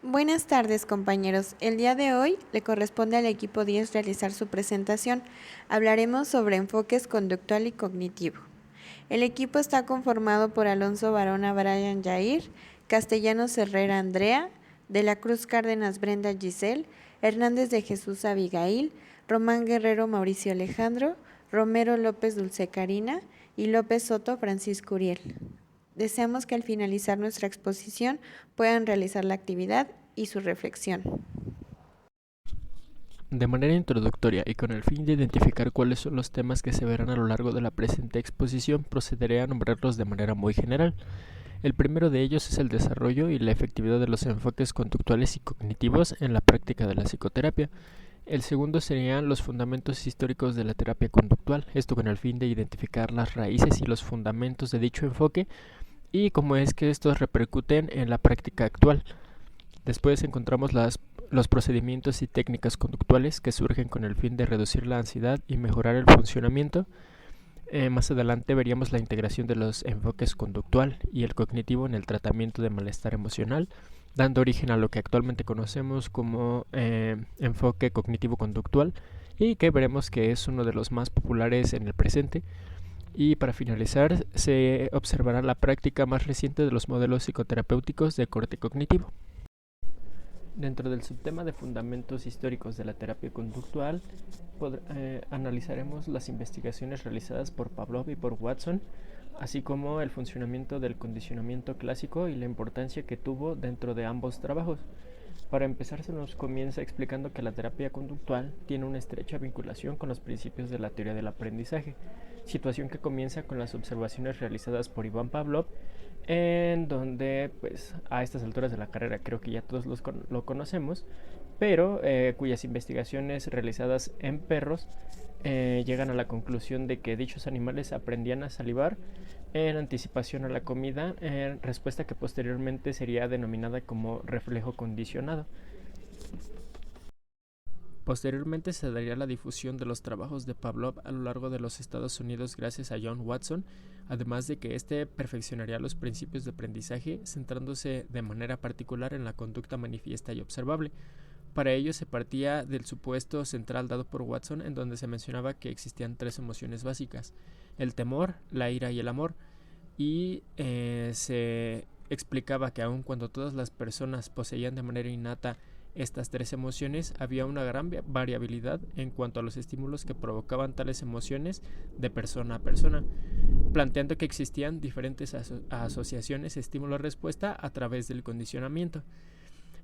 Buenas tardes, compañeros. El día de hoy le corresponde al equipo 10 realizar su presentación. Hablaremos sobre enfoques conductual y cognitivo. El equipo está conformado por Alonso Barona Brian Jair, Castellanos Herrera Andrea, De la Cruz Cárdenas Brenda Giselle, Hernández de Jesús Abigail, Román Guerrero Mauricio Alejandro, Romero López Dulce Karina y López Soto Francisco Uriel. Deseamos que al finalizar nuestra exposición puedan realizar la actividad y su reflexión. De manera introductoria y con el fin de identificar cuáles son los temas que se verán a lo largo de la presente exposición, procederé a nombrarlos de manera muy general. El primero de ellos es el desarrollo y la efectividad de los enfoques conductuales y cognitivos en la práctica de la psicoterapia. El segundo serían los fundamentos históricos de la terapia conductual, esto con el fin de identificar las raíces y los fundamentos de dicho enfoque y cómo es que estos repercuten en la práctica actual. Después encontramos los procedimientos y técnicas conductuales que surgen con el fin de reducir la ansiedad y mejorar el funcionamiento. Más adelante veríamos la integración de los enfoques conductual y el cognitivo en el tratamiento de malestar emocional, dando origen a lo que actualmente conocemos como enfoque cognitivo-conductual y que veremos que es uno de los más populares en el presente. Y para finalizar, se observará la práctica más reciente de los modelos psicoterapéuticos de corte cognitivo. Dentro del subtema de fundamentos históricos de la terapia conductual, analizaremos las investigaciones realizadas por Pavlov y por Watson, así como el funcionamiento del condicionamiento clásico y la importancia que tuvo dentro de ambos trabajos. Para empezar, se nos comienza explicando que la terapia conductual tiene una estrecha vinculación con los principios de la teoría del aprendizaje, situación que comienza con las observaciones realizadas por Iván Pavlov, en donde pues a estas alturas de la carrera creo que ya todos lo conocemos, pero cuyas investigaciones realizadas en perros llegan a la conclusión de que dichos animales aprendían a salivar en anticipación a la comida, respuesta que posteriormente sería denominada como reflejo condicionado. Posteriormente se daría la difusión de los trabajos de Pavlov a lo largo de los Estados Unidos gracias a John Watson, además de que éste perfeccionaría los principios de aprendizaje centrándose de manera particular en la conducta manifiesta y observable. Para ello se partía del supuesto central dado por Watson, en donde se mencionaba que existían tres emociones básicas: el temor, la ira y el amor, y se explicaba que aun cuando todas las personas poseían de manera innata estas tres emociones, había una gran variabilidad en cuanto a los estímulos que provocaban tales emociones de persona a persona, planteando que existían diferentes asociaciones estímulo-respuesta a través del condicionamiento.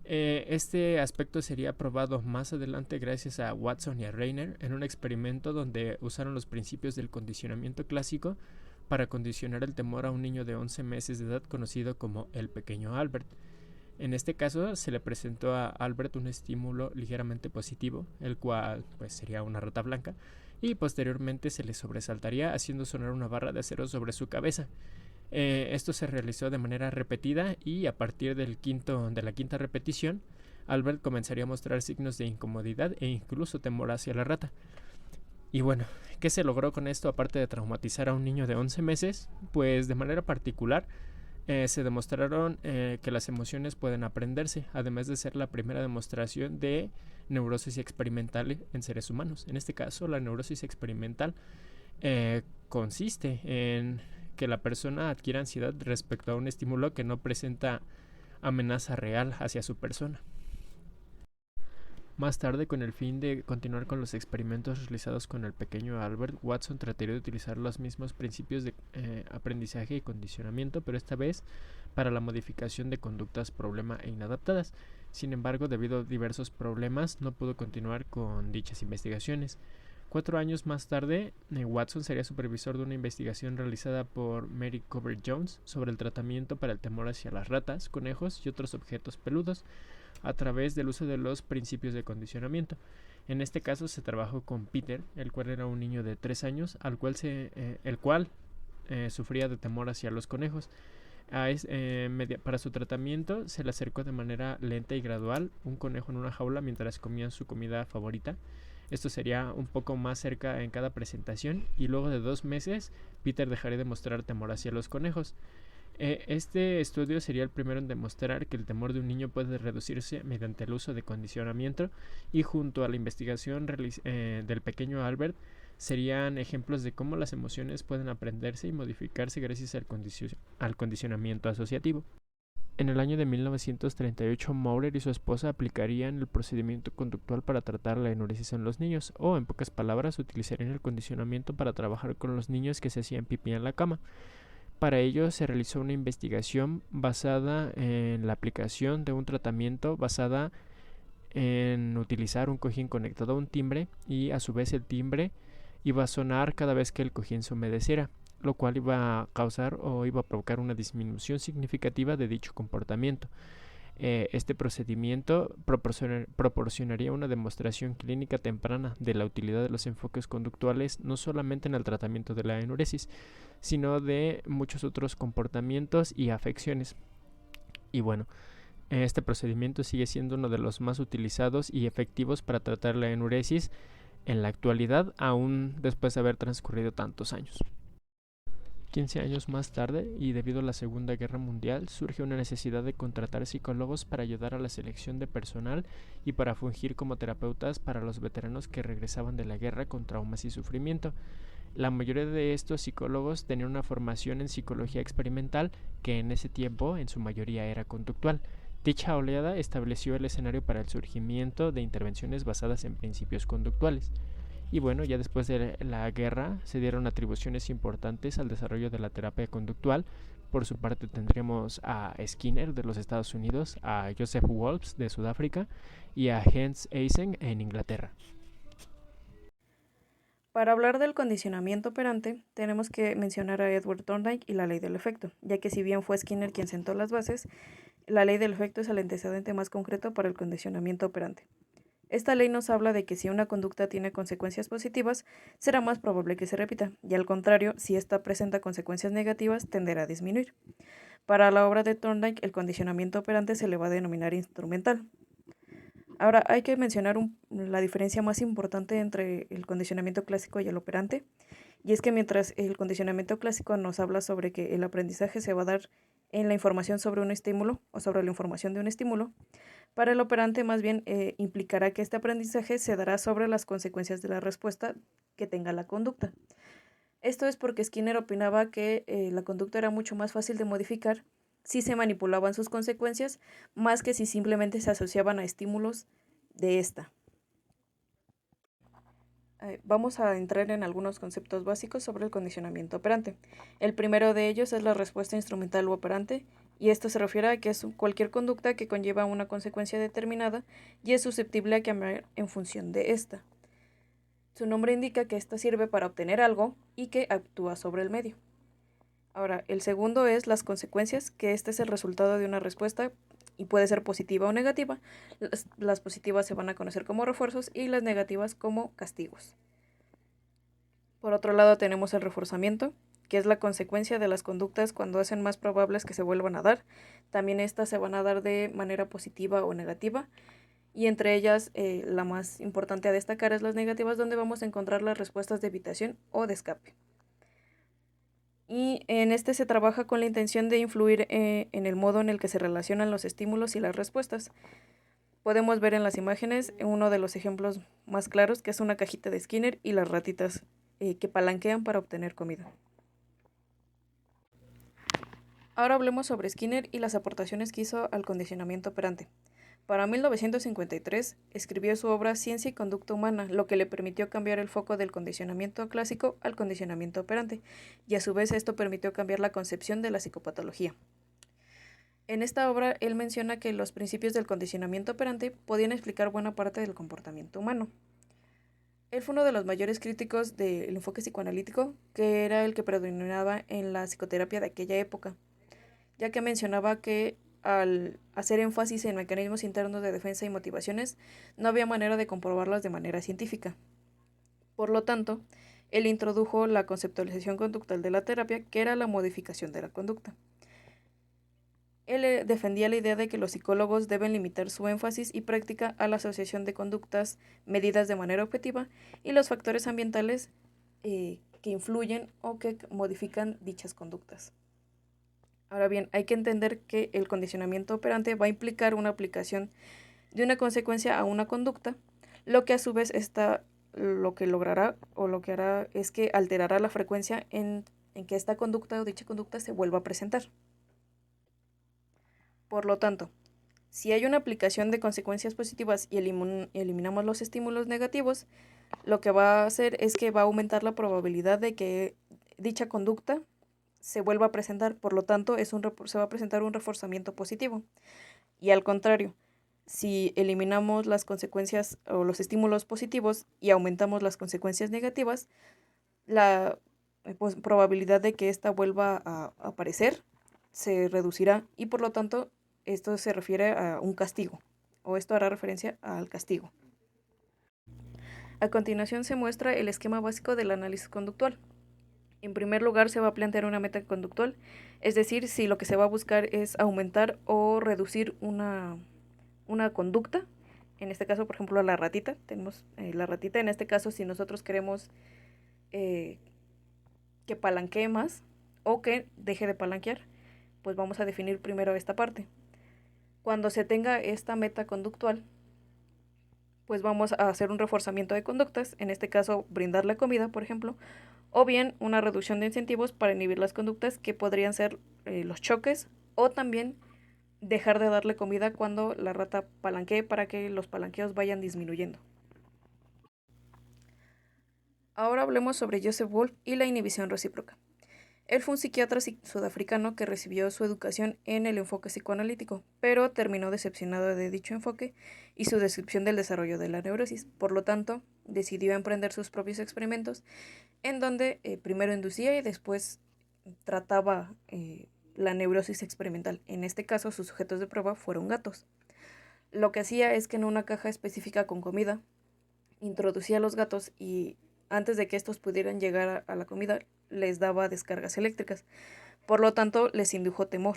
Este aspecto sería probado más adelante gracias a Watson y a Reiner en un experimento donde usaron los principios del condicionamiento clásico para condicionar el temor a un niño de 11 meses de edad conocido como el pequeño Albert. En este caso se le presentó a Albert un estímulo ligeramente positivo, el cual pues sería una rata blanca, y posteriormente se le sobresaltaría haciendo sonar una barra de acero sobre su cabeza. Esto se realizó de manera repetida y a partir de la quinta repetición, Albert comenzaría a mostrar signos de incomodidad e incluso temor hacia la rata. Y bueno, ¿qué se logró con esto aparte de traumatizar a un niño de 11 meses? Pues de manera particular se demostraron que las emociones pueden aprenderse, además de ser la primera demostración de neurosis experimental en seres humanos. En este caso, la neurosis experimental consiste en que la persona adquiere ansiedad respecto a un estímulo que no presenta amenaza real hacia su persona. Más tarde, con el fin de continuar con los experimentos realizados con el pequeño Albert, Watson trataría de utilizar los mismos principios de aprendizaje y condicionamiento, pero esta vez para la modificación de conductas problema e inadaptadas. Sin embargo, debido a diversos problemas, no pudo continuar con dichas investigaciones. 4 años más tarde, Watson sería supervisor de una investigación realizada por Mary Covert Jones sobre el tratamiento para el temor hacia las ratas, conejos y otros objetos peludos a través del uso de los principios de condicionamiento. En este caso se trabajó con Peter, el cual era un niño de 3 años, el cual sufría de temor hacia los conejos. Para su tratamiento se le acercó de manera lenta y gradual un conejo en una jaula mientras comían su comida favorita. Esto sería un poco más cerca en cada presentación y luego de 2 meses Peter dejaría de mostrar temor hacia los conejos. Este estudio sería el primero en demostrar que el temor de un niño puede reducirse mediante el uso de condicionamiento, y junto a la investigación del pequeño Albert serían ejemplos de cómo las emociones pueden aprenderse y modificarse gracias al condicionamiento asociativo. En el año de 1938, Maurer y su esposa aplicarían el procedimiento conductual para tratar la enuresis en los niños, o en pocas palabras, utilizarían el condicionamiento para trabajar con los niños que se hacían pipí en la cama. Para ello se realizó una investigación basada en la aplicación de un tratamiento basada en utilizar un cojín conectado a un timbre, y a su vez el timbre iba a sonar cada vez que el cojín se humedeciera, lo cual iba a causar o iba a provocar una disminución significativa de dicho comportamiento. Este procedimiento proporcionaría una demostración clínica temprana de la utilidad de los enfoques conductuales, no solamente en el tratamiento de la enuresis, sino de muchos otros comportamientos y afecciones. Y bueno, este procedimiento sigue siendo uno de los más utilizados y efectivos para tratar la enuresis en la actualidad, aún después de haber transcurrido tantos años. 15 años más tarde, y debido a la Segunda Guerra Mundial, surge una necesidad de contratar psicólogos para ayudar a la selección de personal y para fungir como terapeutas para los veteranos que regresaban de la guerra con traumas y sufrimiento. La mayoría de estos psicólogos tenían una formación en psicología experimental, que en ese tiempo en su mayoría era conductual. Dicha oleada estableció el escenario para el surgimiento de intervenciones basadas en principios conductuales. Y bueno, ya después de la guerra se dieron atribuciones importantes al desarrollo de la terapia conductual. Por su parte tendríamos a Skinner de los Estados Unidos, a Joseph Wolfs de Sudáfrica y a Hans Eysen en Inglaterra. Para hablar del condicionamiento operante, tenemos que mencionar a Edward Thorndike y la ley del efecto, ya que si bien fue Skinner quien sentó las bases, la ley del efecto es el antecedente más concreto para el condicionamiento operante. Esta ley nos habla de que si una conducta tiene consecuencias positivas, será más probable que se repita, y al contrario, si ésta presenta consecuencias negativas, tenderá a disminuir. Para la obra de Thorndike, el condicionamiento operante se le va a denominar instrumental. Ahora, hay que mencionar la diferencia más importante entre el condicionamiento clásico y el operante, y es que mientras el condicionamiento clásico nos habla sobre que el aprendizaje se va a dar en la información sobre un estímulo o sobre la información de un estímulo, para el operante más bien implicará que este aprendizaje se dará sobre las consecuencias de la respuesta que tenga la conducta. Esto es porque Skinner opinaba que la conducta era mucho más fácil de modificar si se manipulaban sus consecuencias más que si simplemente se asociaban a estímulos de esta. Vamos a entrar en algunos conceptos básicos sobre el condicionamiento operante. El primero de ellos es la respuesta instrumental u operante, y esto se refiere a que es cualquier conducta que conlleva una consecuencia determinada y es susceptible a cambiar en función de esta. Su nombre indica que esta sirve para obtener algo y que actúa sobre el medio. Ahora, el segundo es las consecuencias, que este es el resultado de una respuesta y puede ser positiva o negativa. Las positivas se van a conocer como refuerzos y las negativas como castigos. Por otro lado tenemos el reforzamiento, que es la consecuencia de las conductas cuando hacen más probables que se vuelvan a dar. También estas se van a dar de manera positiva o negativa, y entre ellas la más importante a destacar es las negativas, donde vamos a encontrar las respuestas de evitación o de escape. Y en este se trabaja con la intención de influir en el modo en el que se relacionan los estímulos y las respuestas. Podemos ver en las imágenes uno de los ejemplos más claros, que es una cajita de Skinner y las ratitas que palanquean para obtener comida. Ahora hablemos sobre Skinner y las aportaciones que hizo al condicionamiento operante. Para 1953 escribió su obra Ciencia y Conducta Humana, lo que le permitió cambiar el foco del condicionamiento clásico al condicionamiento operante, y a su vez esto permitió cambiar la concepción de la psicopatología. En esta obra él menciona que los principios del condicionamiento operante podían explicar buena parte del comportamiento humano. Él fue uno de los mayores críticos del enfoque psicoanalítico, que era el que predominaba en la psicoterapia de aquella época, ya que mencionaba que al hacer énfasis en mecanismos internos de defensa y motivaciones, no había manera de comprobarlas de manera científica. Por lo tanto, él introdujo la conceptualización conductual de la terapia, que era la modificación de la conducta. Él defendía la idea de que los psicólogos deben limitar su énfasis y práctica a la asociación de conductas medidas de manera objetiva y los factores ambientales que influyen o que modifican dichas conductas. Ahora bien, hay que entender que el condicionamiento operante va a implicar una aplicación de una consecuencia a una conducta, lo que a su vez lo que logrará o lo que hará es que alterará la frecuencia en que esta conducta o dicha conducta se vuelva a presentar. Por lo tanto, si hay una aplicación de consecuencias positivas y eliminamos los estímulos negativos, lo que va a hacer es que va a aumentar la probabilidad de que dicha conducta se vuelva a presentar. Por lo tanto, se va a presentar un reforzamiento positivo. Y al contrario, si eliminamos las consecuencias o los estímulos positivos y aumentamos las consecuencias negativas, la probabilidad de que ésta vuelva a aparecer se reducirá y por lo tanto esto se refiere a un castigo o esto hará referencia al castigo. A continuación se muestra el esquema básico del análisis conductual. En primer lugar se va a plantear una meta conductual, es decir, si lo que se va a buscar es aumentar o reducir una conducta. En este caso, por ejemplo, la ratita. Tenemos la ratita. En este caso, si nosotros queremos que palanquee más o que deje de palanquear, pues vamos a definir primero esta parte. Cuando se tenga esta meta conductual, pues vamos a hacer un reforzamiento de conductas, en este caso brindarle comida, por ejemplo, o bien una reducción de incentivos para inhibir las conductas que podrían ser los choques o también dejar de darle comida cuando la rata palanquee para que los palanqueos vayan disminuyendo. Ahora hablemos sobre Joseph Wolf y la inhibición recíproca. Él fue un psiquiatra sudafricano que recibió su educación en el enfoque psicoanalítico, pero terminó decepcionado de dicho enfoque y su descripción del desarrollo de la neurosis. Por lo tanto, decidió emprender sus propios experimentos en donde primero inducía y después trataba la neurosis experimental. En este caso, sus sujetos de prueba fueron gatos. Lo que hacía es que en una caja específica con comida, introducía a los gatos y antes de que estos pudieran llegar a la comida, les daba descargas eléctricas. Por lo tanto, les indujo temor,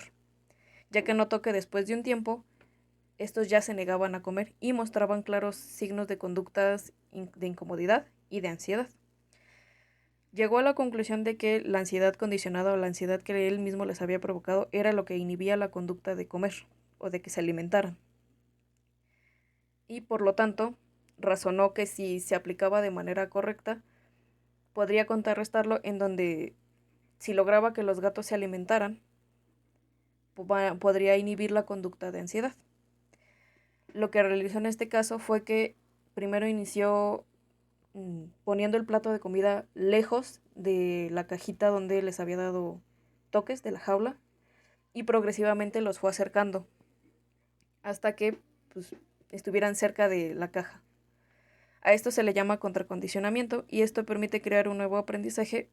ya que notó que después de un tiempo, estos ya se negaban a comer y mostraban claros signos de conductas de incomodidad y de ansiedad. Llegó a la conclusión de que la ansiedad condicionada o la ansiedad que él mismo les había provocado era lo que inhibía la conducta de comer o de que se alimentaran. Y por lo tanto, razonó que si se aplicaba de manera correcta, podría contrarrestarlo en donde si lograba que los gatos se alimentaran, podría inhibir la conducta de ansiedad. Lo que realizó en este caso fue que primero inició poniendo el plato de comida lejos de la cajita donde les había dado toques de la jaula y progresivamente los fue acercando hasta que pues, estuvieran cerca de la caja. A esto se le llama contracondicionamiento y esto permite crear un nuevo aprendizaje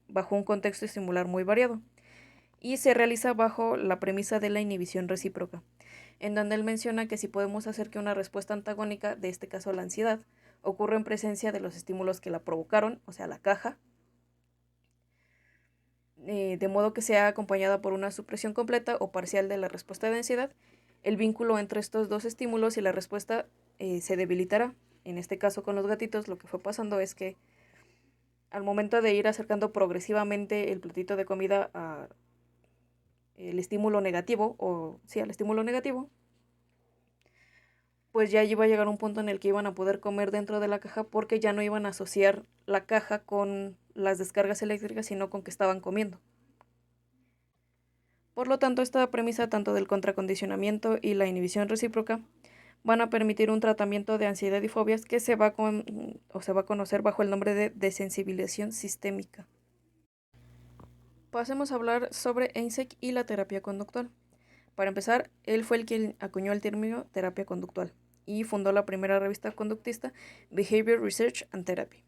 bajo un contexto estimular muy variado y se realiza bajo la premisa de la inhibición recíproca, en donde él menciona que si podemos hacer que una respuesta antagónica, de este caso la ansiedad, ocurra en presencia de los estímulos que la provocaron, o sea, la caja, de modo que sea acompañada por una supresión completa o parcial de la respuesta de ansiedad, el vínculo entre estos dos estímulos y la respuesta se debilitará. En este caso con los gatitos lo que fue pasando es que al momento de ir acercando progresivamente el platito de comida al estímulo negativo, pues ya iba a llegar un punto en el que iban a poder comer dentro de la caja porque ya no iban a asociar la caja con las descargas eléctricas, sino con que estaban comiendo. Por lo tanto, esta premisa tanto del contracondicionamiento y la inhibición recíproca van a permitir un tratamiento de ansiedad y fobias que se va a conocer bajo el nombre de desensibilización sistémica. Pasemos a hablar sobre Eysenck y la terapia conductual. Para empezar, él fue el quien acuñó el término terapia conductual y fundó la primera revista conductista Behavior Research and Therapy.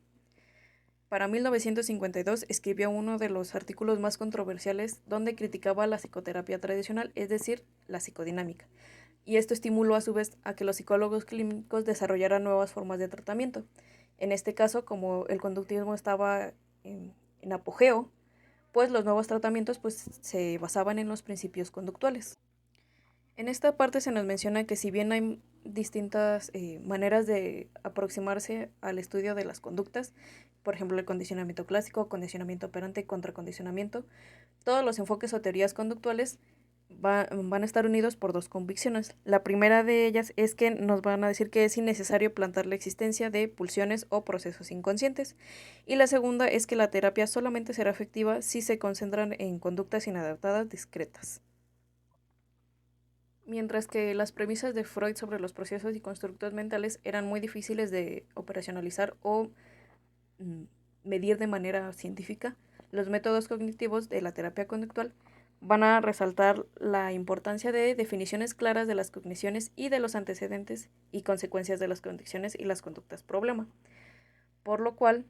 Para 1952 escribió uno de los artículos más controversiales donde criticaba la psicoterapia tradicional, es decir, la psicodinámica, y esto estimuló a su vez a que los psicólogos clínicos desarrollaran nuevas formas de tratamiento. En este caso, como el conductismo estaba en apogeo, pues los nuevos tratamientos pues, se basaban en los principios conductuales. En esta parte se nos menciona que si bien hay distintas maneras de aproximarse al estudio de las conductas, por ejemplo el condicionamiento clásico, condicionamiento operante, contracondicionamiento. Todos los enfoques o teorías conductuales van a estar unidos por dos convicciones. La primera de ellas es que nos van a decir que es innecesario plantar la existencia de pulsiones o procesos inconscientes. Y la segunda es que la terapia solamente será efectiva si se concentran en conductas inadaptadas discretas. Mientras que las premisas de Freud sobre los procesos y constructos mentales eran muy difíciles de operacionalizar o medir de manera científica, los métodos cognitivos de la terapia conductual van a resaltar la importancia de definiciones claras de las cogniciones y de los antecedentes y consecuencias de las condiciones y las conductas problema, por lo cual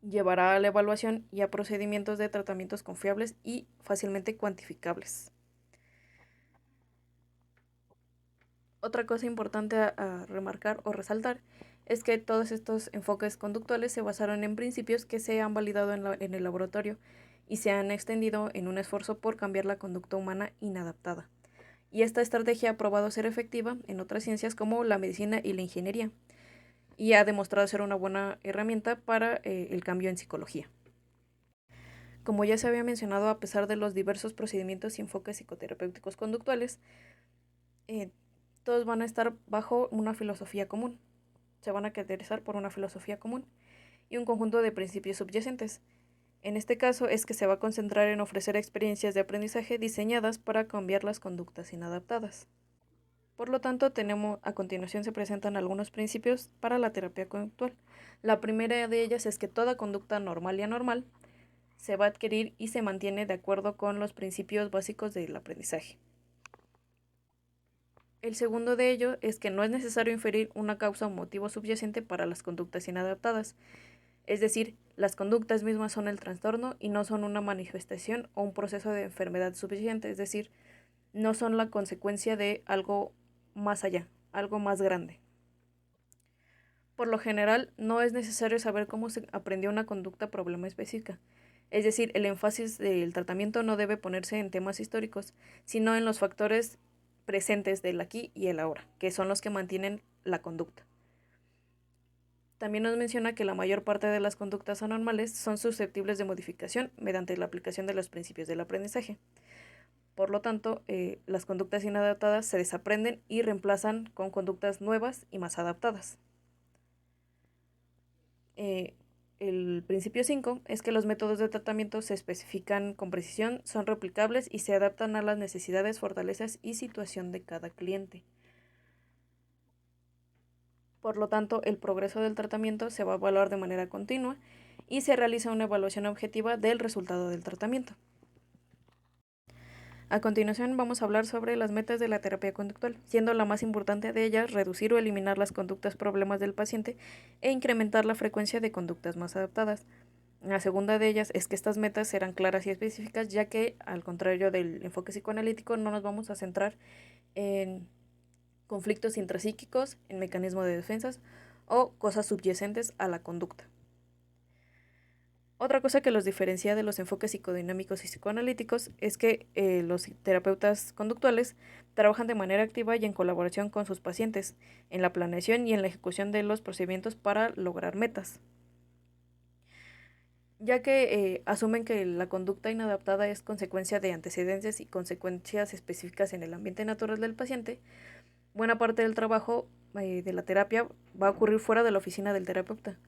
llevará a la evaluación y a procedimientos de tratamientos confiables y fácilmente cuantificables. Otra cosa importante a remarcar o resaltar es que todos estos enfoques conductuales se basaron en principios que se han validado en el laboratorio y se han extendido en un esfuerzo por cambiar la conducta humana inadaptada. Y esta estrategia ha probado ser efectiva en otras ciencias como la medicina y la ingeniería, y ha demostrado ser una buena herramienta para el cambio en psicología. Como ya se había mencionado, a pesar de los diversos procedimientos y enfoques psicoterapéuticos conductuales, todos van a estar bajo una filosofía común. Se van a caracterizar por una filosofía común y un conjunto de principios subyacentes. En este caso es que se va a concentrar en ofrecer experiencias de aprendizaje diseñadas para cambiar las conductas inadaptadas. Por lo tanto, a continuación se presentan algunos principios para la terapia conductual. La primera de ellas es que toda conducta normal y anormal se va a adquirir y se mantiene de acuerdo con los principios básicos del aprendizaje. El segundo de ello es que no es necesario inferir una causa o motivo subyacente para las conductas inadaptadas. Es decir, las conductas mismas son el trastorno y no son una manifestación o un proceso de enfermedad subyacente, es decir, no son la consecuencia de algo más allá, algo más grande. Por lo general, no es necesario saber cómo se aprendió una conducta problema específica. Es decir, el énfasis del tratamiento no debe ponerse en temas históricos, sino en los factores presentes del aquí y el ahora, que son los que mantienen la conducta. También nos menciona que la mayor parte de las conductas anormales son susceptibles de modificación mediante la aplicación de los principios del aprendizaje. Por lo tanto, las conductas inadaptadas se desaprenden y reemplazan con conductas nuevas y más adaptadas. El principio 5 es que los métodos de tratamiento se especifican con precisión, son replicables y se adaptan a las necesidades, fortalezas y situación de cada cliente. Por lo tanto, el progreso del tratamiento se va a evaluar de manera continua y se realiza una evaluación objetiva del resultado del tratamiento. A continuación vamos a hablar sobre las metas de la terapia conductual, siendo la más importante de ellas reducir o eliminar las conductas problemas del paciente e incrementar la frecuencia de conductas más adaptadas. La segunda de ellas es que estas metas serán claras y específicas, ya que, al contrario del enfoque psicoanalítico, no nos vamos a centrar en conflictos intrapsíquicos, en mecanismos de defensas o cosas subyacentes a la conducta. Otra cosa que los diferencia de los enfoques psicodinámicos y psicoanalíticos es que los terapeutas conductuales trabajan de manera activa y en colaboración con sus pacientes en la planeación y en la ejecución de los procedimientos para lograr metas, ya que asumen que la conducta inadaptada es consecuencia de antecedentes y consecuencias específicas en el ambiente natural del paciente. Buena parte del trabajo de la terapia va a ocurrir fuera de la oficina del terapeuta.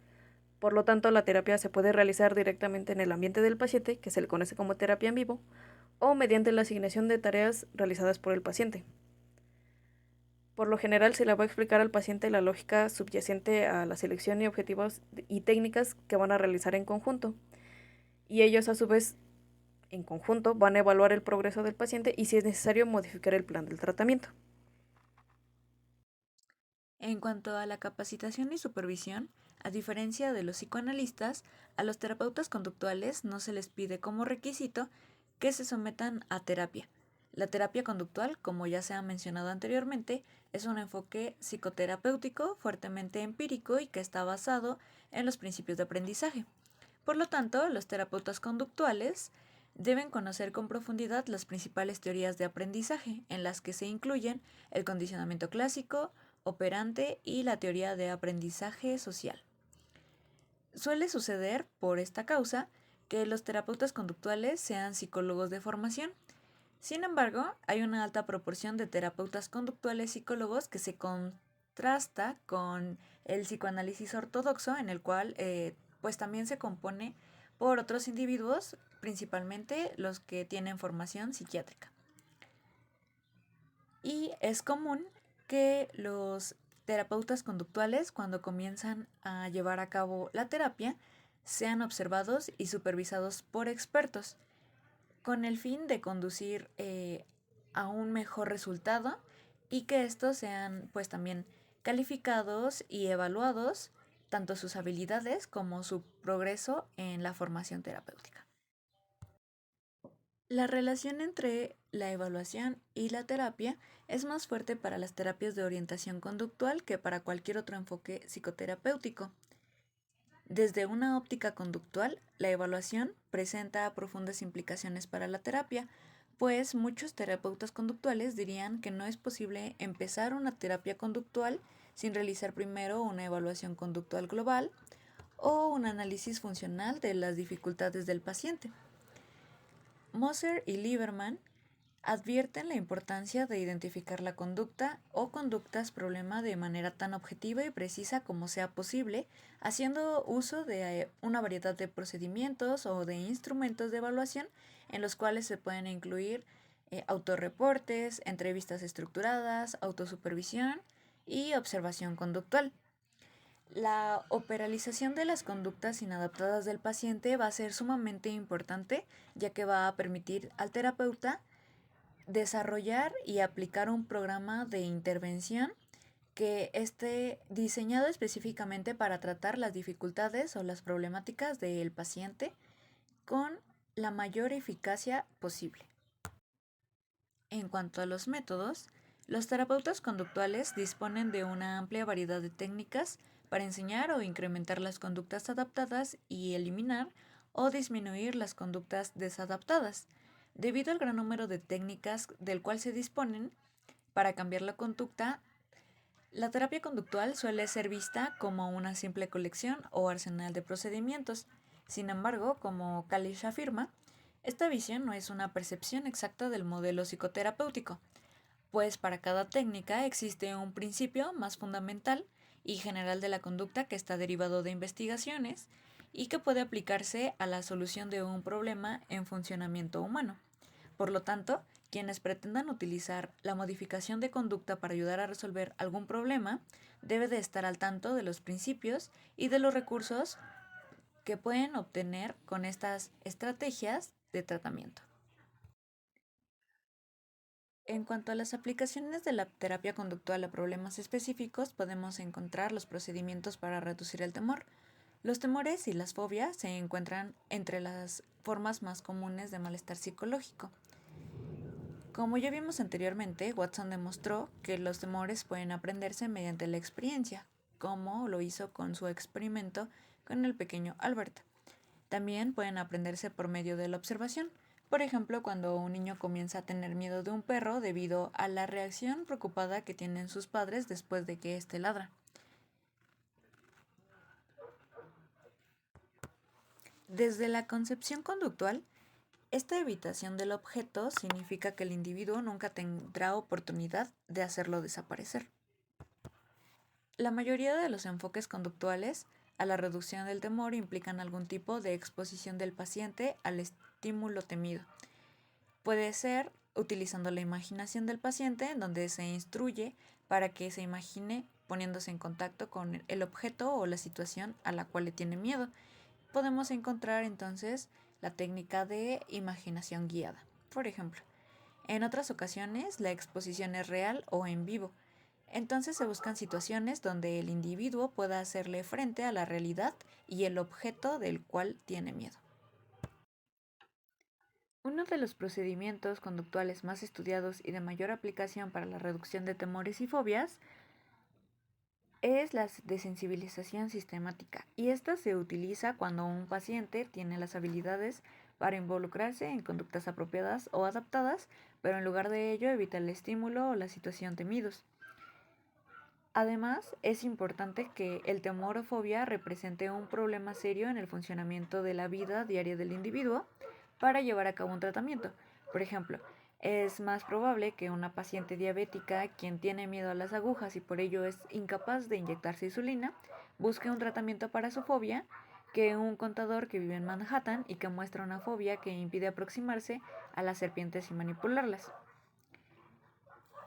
Por lo tanto, la terapia se puede realizar directamente en el ambiente del paciente, que se le conoce como terapia en vivo, o mediante la asignación de tareas realizadas por el paciente. Por lo general, se le va a explicar al paciente la lógica subyacente a la selección y objetivos y técnicas que van a realizar en conjunto. Y ellos, a su vez, en conjunto, van a evaluar el progreso del paciente y, si es necesario, modificar el plan del tratamiento. En cuanto a la capacitación y supervisión, a diferencia de los psicoanalistas, a los terapeutas conductuales no se les pide como requisito que se sometan a terapia. La terapia conductual, como ya se ha mencionado anteriormente, es un enfoque psicoterapéutico fuertemente empírico y que está basado en los principios de aprendizaje. Por lo tanto, los terapeutas conductuales deben conocer con profundidad las principales teorías de aprendizaje, en las que se incluyen el condicionamiento clásico, operante y la teoría de aprendizaje social. Suele suceder por esta causa que los terapeutas conductuales sean psicólogos de formación. Sin embargo, hay una alta proporción de terapeutas conductuales psicólogos que se contrasta con el psicoanálisis ortodoxo, en el cual pues también se compone por otros individuos, principalmente los que tienen formación psiquiátrica. Y es común que los terapeutas conductuales, cuando comienzan a llevar a cabo la terapia, sean observados y supervisados por expertos, con el fin de conducir a un mejor resultado y que estos sean pues también calificados y evaluados, tanto sus habilidades como su progreso en la formación terapéutica. La relación entre la evaluación y la terapia es más fuerte para las terapias de orientación conductual que para cualquier otro enfoque psicoterapéutico. Desde una óptica conductual, la evaluación presenta profundas implicaciones para la terapia, pues muchos terapeutas conductuales dirían que no es posible empezar una terapia conductual sin realizar primero una evaluación conductual global o un análisis funcional de las dificultades del paciente. Moser y Lieberman advierten la importancia de identificar la conducta o conductas problema de manera tan objetiva y precisa como sea posible, haciendo uso de una variedad de procedimientos o de instrumentos de evaluación en los cuales se pueden incluir autorreportes, entrevistas estructuradas, autosupervisión y observación conductual. La operalización de las conductas inadaptadas del paciente va a ser sumamente importante, ya que va a permitir al terapeuta desarrollar y aplicar un programa de intervención que esté diseñado específicamente para tratar las dificultades o las problemáticas del paciente con la mayor eficacia posible. En cuanto a los métodos, los terapeutas conductuales disponen de una amplia variedad de técnicas para enseñar o incrementar las conductas adaptadas y eliminar o disminuir las conductas desadaptadas. Debido al gran número de técnicas del cual se disponen para cambiar la conducta, la terapia conductual suele ser vista como una simple colección o arsenal de procedimientos. Sin embargo, como Kalish afirma, esta visión no es una percepción exacta del modelo psicoterapéutico, pues para cada técnica existe un principio más fundamental y general de la conducta que está derivado de investigaciones y que puede aplicarse a la solución de un problema en funcionamiento humano. Por lo tanto, quienes pretendan utilizar la modificación de conducta para ayudar a resolver algún problema, debe de estar al tanto de los principios y de los recursos que pueden obtener con estas estrategias de tratamiento. En cuanto a las aplicaciones de la terapia conductual a problemas específicos, podemos encontrar los procedimientos para reducir el temor. Los temores y las fobias se encuentran entre las formas más comunes de malestar psicológico. Como ya vimos anteriormente, Watson demostró que los temores pueden aprenderse mediante la experiencia, como lo hizo con su experimento con el pequeño Albert. También pueden aprenderse por medio de la observación. Por ejemplo, cuando un niño comienza a tener miedo de un perro debido a la reacción preocupada que tienen sus padres después de que éste ladra. Desde la concepción conductual, esta evitación del objeto significa que el individuo nunca tendrá oportunidad de hacerlo desaparecer. La mayoría de los enfoques conductuales a la reducción del temor implican algún tipo de exposición del paciente al estímulo temido. Puede ser utilizando la imaginación del paciente, en donde se instruye para que se imagine poniéndose en contacto con el objeto o la situación a la cual le tiene miedo. Podemos encontrar entonces la técnica de imaginación guiada. Por ejemplo, en otras ocasiones la exposición es real o en vivo. Entonces se buscan situaciones donde el individuo pueda hacerle frente a la realidad y el objeto del cual tiene miedo. Uno de los procedimientos conductuales más estudiados y de mayor aplicación para la reducción de temores y fobias es la desensibilización sistemática, y esta se utiliza cuando un paciente tiene las habilidades para involucrarse en conductas apropiadas o adaptadas, pero en lugar de ello evita el estímulo o la situación temidos. Además, es importante que el temor o fobia represente un problema serio en el funcionamiento de la vida diaria del individuo para llevar a cabo un tratamiento. Por ejemplo, es más probable que una paciente diabética, quien tiene miedo a las agujas y por ello es incapaz de inyectarse insulina, busque un tratamiento para su fobia que un contador que vive en Manhattan y que muestra una fobia que impide aproximarse a las serpientes y manipularlas.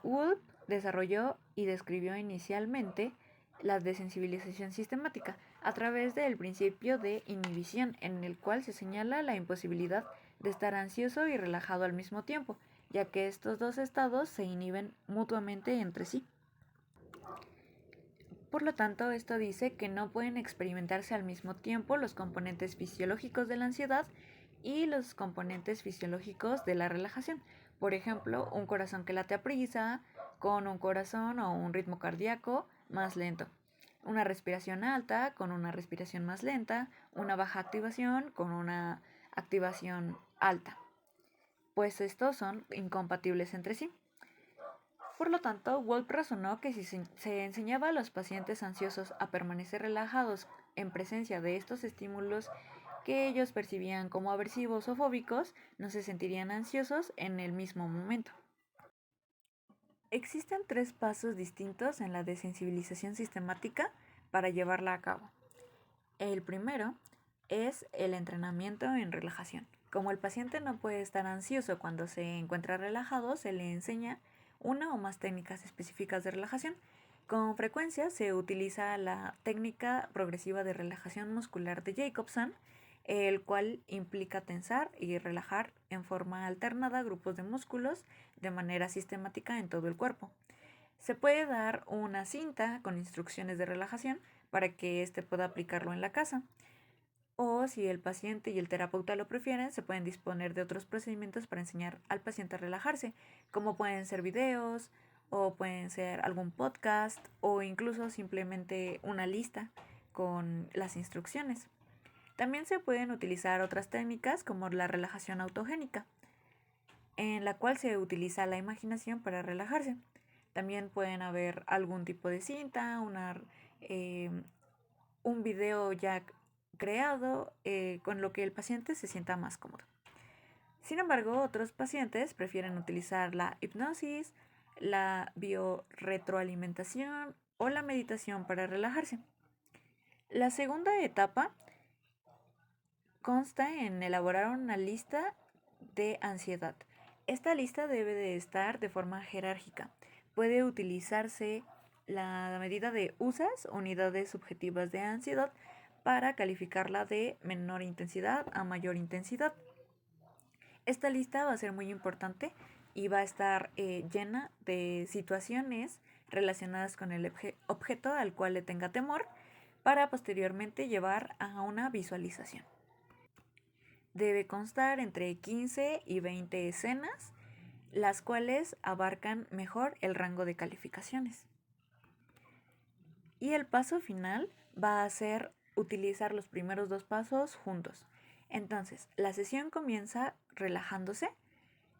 Wolf desarrolló y describió inicialmente la desensibilización sistemática a través del principio de inhibición, en el cual se señala la imposibilidad de estar ansioso y relajado al mismo tiempo, ya que estos dos estados se inhiben mutuamente entre sí. Por lo tanto, esto dice que no pueden experimentarse al mismo tiempo los componentes fisiológicos de la ansiedad y los componentes fisiológicos de la relajación. Por ejemplo, un corazón que late a prisa, con un corazón o un ritmo cardíaco más lento. Una respiración alta con una respiración más lenta, una baja activación con una activación alta. Pues estos son incompatibles entre sí. Por lo tanto, Wolf razonó que si se enseñaba a los pacientes ansiosos a permanecer relajados en presencia de estos estímulos que ellos percibían como aversivos o fóbicos, no se sentirían ansiosos en el mismo momento. Existen 3 pasos distintos en la desensibilización sistemática para llevarla a cabo. El primero es el entrenamiento en relajación. Como el paciente no puede estar ansioso cuando se encuentra relajado, se le enseña una o más técnicas específicas de relajación. Con frecuencia se utiliza la técnica progresiva de relajación muscular de Jacobson, el cual implica tensar y relajar en forma alternada grupos de músculos de manera sistemática en todo el cuerpo. Se puede dar una cinta con instrucciones de relajación para que éste pueda aplicarlo en la casa. O si el paciente y el terapeuta lo prefieren, se pueden disponer de otros procedimientos para enseñar al paciente a relajarse, como pueden ser videos, o pueden ser algún podcast, o incluso simplemente una lista con las instrucciones. También se pueden utilizar otras técnicas como la relajación autogénica, en la cual se utiliza la imaginación para relajarse. También pueden haber algún tipo de cinta, un video ya creado con lo que el paciente se sienta más cómodo. Sin embargo, otros pacientes prefieren utilizar la hipnosis, la biorretroalimentación o la meditación para relajarse. La segunda etapa consta en elaborar una lista de ansiedad. Esta lista debe de estar de forma jerárquica. Puede utilizarse la medida de USAS, unidades subjetivas de ansiedad, para calificarla de menor intensidad a mayor intensidad. Esta lista va a ser muy importante y va a estar llena de situaciones relacionadas con el objeto al cual le tenga temor para posteriormente llevar a una visualización. Debe constar entre 15 y 20 escenas, las cuales abarcan mejor el rango de calificaciones. Y el paso final va a ser utilizar los primeros 2 pasos juntos. Entonces, la sesión comienza relajándose,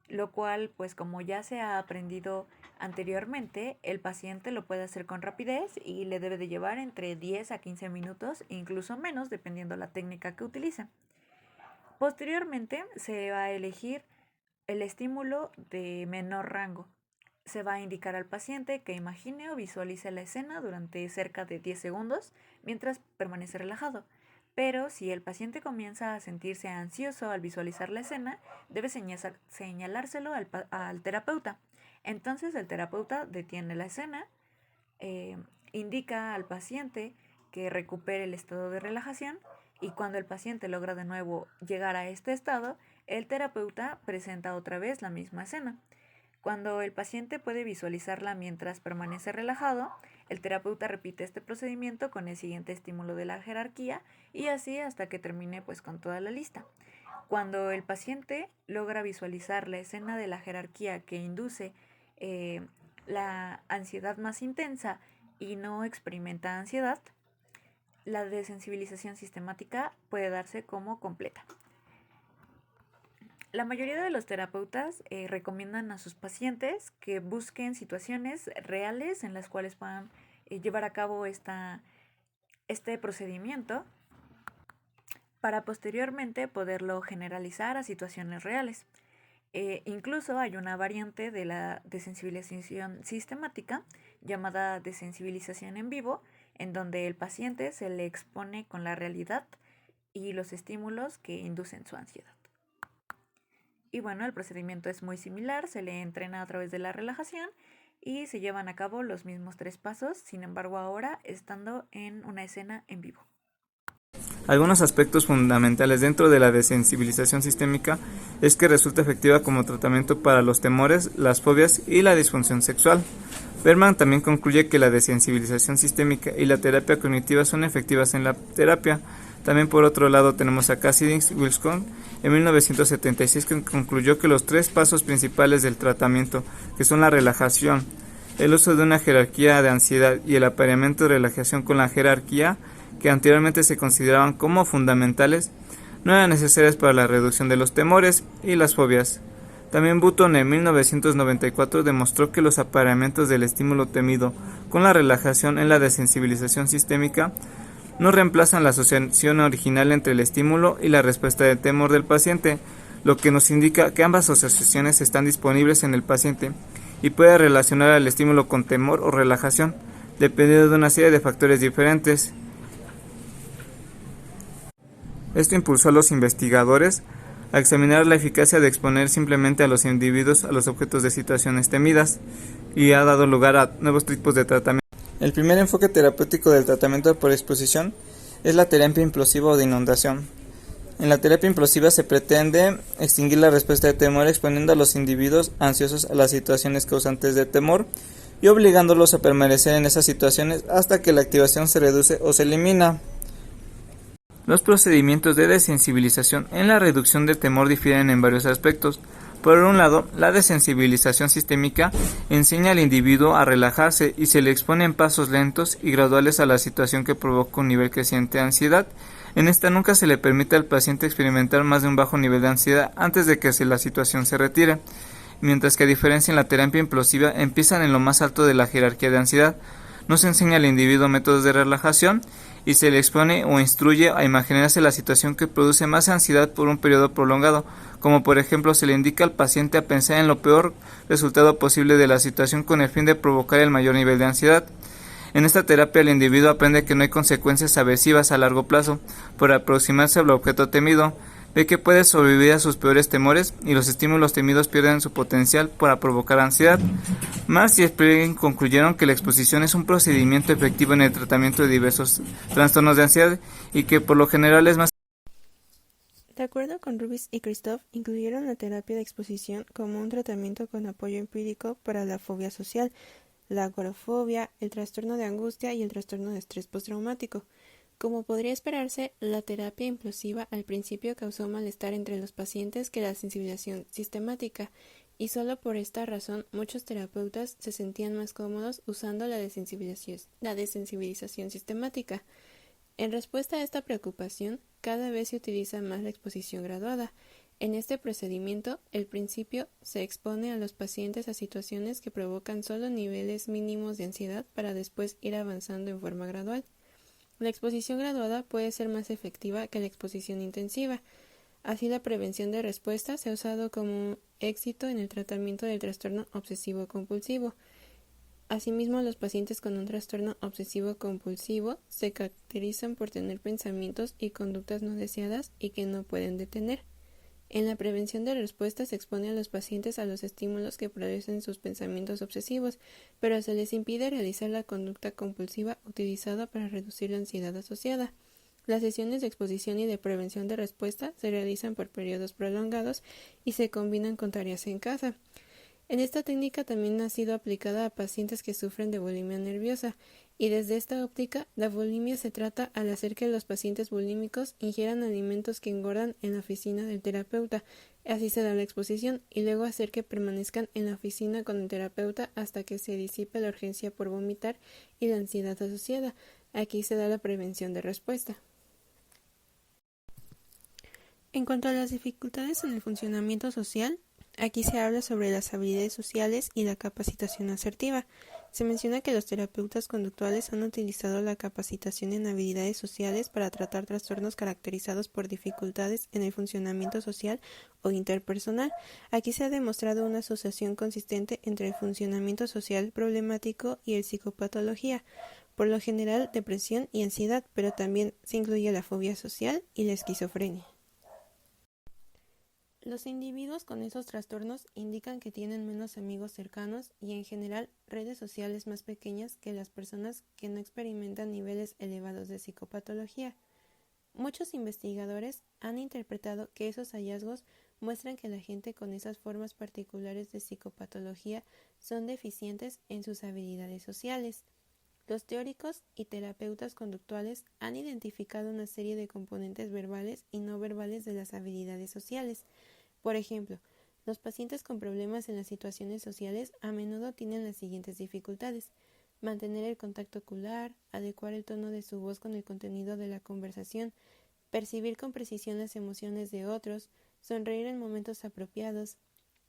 lo cual, pues como ya se ha aprendido anteriormente, el paciente lo puede hacer con rapidez y le debe de llevar entre 10 a 15 minutos, incluso menos, dependiendo la técnica que utilice. Posteriormente, se va a elegir el estímulo de menor rango. Se va a indicar al paciente que imagine o visualice la escena durante cerca de 10 segundos mientras permanece relajado. Pero si el paciente comienza a sentirse ansioso al visualizar la escena, debe señalárselo al terapeuta. Entonces el terapeuta detiene la escena, indica al paciente que recupere el estado de relajación y cuando el paciente logra de nuevo llegar a este estado, el terapeuta presenta otra vez la misma escena. Cuando el paciente puede visualizarla mientras permanece relajado, el terapeuta repite este procedimiento con el siguiente estímulo de la jerarquía y así hasta que termine pues con toda la lista. Cuando el paciente logra visualizar la escena de la jerarquía que induce la ansiedad más intensa y no experimenta ansiedad, la desensibilización sistemática puede darse como completa. La mayoría de los terapeutas recomiendan a sus pacientes que busquen situaciones reales en las cuales puedan llevar a cabo este procedimiento para posteriormente poderlo generalizar a situaciones reales. Incluso hay una variante de la desensibilización sistemática llamada desensibilización en vivo, en donde el paciente se le expone con la realidad y los estímulos que inducen su ansiedad. Y bueno, el procedimiento es muy similar, se le entrena a través de la relajación y se llevan a cabo los mismos 3 pasos, sin embargo ahora estando en una escena en vivo. Algunos aspectos fundamentales dentro de la desensibilización sistémica es que resulta efectiva como tratamiento para los temores, las fobias y la disfunción sexual. Berman también concluye que la desensibilización sistémica y la terapia cognitiva son efectivas en la terapia. También por otro lado tenemos a Cassidy Wilson en 1976 que concluyó que los 3 pasos principales del tratamiento, que son la relajación, el uso de una jerarquía de ansiedad y el apareamiento de relajación con la jerarquía, que anteriormente se consideraban como fundamentales, no eran necesarias para la reducción de los temores y las fobias. También Button en 1994 demostró que los apareamientos del estímulo temido con la relajación en la desensibilización sistémica no reemplazan la asociación original entre el estímulo y la respuesta de temor del paciente, lo que nos indica que ambas asociaciones están disponibles en el paciente y puede relacionar al estímulo con temor o relajación, dependiendo de una serie de factores diferentes. Esto impulsó a los investigadores a examinar la eficacia de exponer simplemente a los individuos a los objetos de situaciones temidas y ha dado lugar a nuevos tipos de tratamiento. El primer enfoque terapéutico del tratamiento por exposición es la terapia implosiva o de inundación. En la terapia implosiva se pretende extinguir la respuesta de temor exponiendo a los individuos ansiosos a las situaciones causantes de temor y obligándolos a permanecer en esas situaciones hasta que la activación se reduce o se elimina. Los procedimientos de desensibilización en la reducción del temor difieren en varios aspectos. Por un lado, la desensibilización sistémica enseña al individuo a relajarse y se le expone en pasos lentos y graduales a la situación que provoca un nivel creciente de ansiedad. En esta nunca se le permite al paciente experimentar más de un bajo nivel de ansiedad antes de que la situación se retire, mientras que a diferencia en la terapia implosiva empiezan en lo más alto de la jerarquía de ansiedad. No se enseña al individuo métodos de relajación y se le expone o instruye a imaginarse la situación que produce más ansiedad por un periodo prolongado, como por ejemplo se le indica al paciente a pensar en lo peor resultado posible de la situación con el fin de provocar el mayor nivel de ansiedad. En esta terapia el individuo aprende que no hay consecuencias aversivas a largo plazo por aproximarse al objeto temido, ve que puede sobrevivir a sus peores temores y los estímulos temidos pierden su potencial para provocar ansiedad. Marx y Spreng concluyeron que la exposición es un procedimiento efectivo en el tratamiento de diversos trastornos de ansiedad y que por lo general es más. De acuerdo con Rubis y Christoph, incluyeron la terapia de exposición como un tratamiento con apoyo empírico para la fobia social, la agorafobia, el trastorno de angustia y el trastorno de estrés postraumático. Como podría esperarse, la terapia implosiva al principio causó malestar entre los pacientes que la sensibilización sistemática, y solo por esta razón muchos terapeutas se sentían más cómodos usando la desensibilización sistemática. En respuesta a esta preocupación, cada vez se utiliza más la exposición graduada. En este procedimiento, al principio se expone a los pacientes a situaciones que provocan solo niveles mínimos de ansiedad para después ir avanzando en forma gradual. La exposición graduada puede ser más efectiva que la exposición intensiva. Así, la prevención de respuesta se ha usado como éxito en el tratamiento del trastorno obsesivo-compulsivo. Asimismo, los pacientes con un trastorno obsesivo-compulsivo se caracterizan por tener pensamientos y conductas no deseadas y que no pueden detener. En la prevención de respuesta se expone a los pacientes a los estímulos que producen sus pensamientos obsesivos, pero se les impide realizar la conducta compulsiva utilizada para reducir la ansiedad asociada. Las sesiones de exposición y de prevención de respuesta se realizan por periodos prolongados y se combinan con tareas en casa. En esta técnica también ha sido aplicada a pacientes que sufren de bulimia nerviosa, y desde esta óptica, la bulimia se trata al hacer que los pacientes bulímicos ingieran alimentos que engordan en la oficina del terapeuta, así se da la exposición, y luego hacer que permanezcan en la oficina con el terapeuta hasta que se disipe la urgencia por vomitar y la ansiedad asociada. Aquí se da la prevención de respuesta. En cuanto a las dificultades en el funcionamiento social, aquí se habla sobre las habilidades sociales y la capacitación asertiva. Se menciona que los terapeutas conductuales han utilizado la capacitación en habilidades sociales para tratar trastornos caracterizados por dificultades en el funcionamiento social o interpersonal. Aquí se ha demostrado una asociación consistente entre el funcionamiento social problemático y el psicopatología, por lo general depresión y ansiedad, pero también se incluye la fobia social y la esquizofrenia. Los individuos con esos trastornos indican que tienen menos amigos cercanos y en general redes sociales más pequeñas que las personas que no experimentan niveles elevados de psicopatología. Muchos investigadores han interpretado que esos hallazgos muestran que la gente con esas formas particulares de psicopatología son deficientes en sus habilidades sociales. Los teóricos y terapeutas conductuales han identificado una serie de componentes verbales y no verbales de las habilidades sociales. Por ejemplo, los pacientes con problemas en las situaciones sociales a menudo tienen las siguientes dificultades: mantener el contacto ocular, adecuar el tono de su voz con el contenido de la conversación, percibir con precisión las emociones de otros, sonreír en momentos apropiados,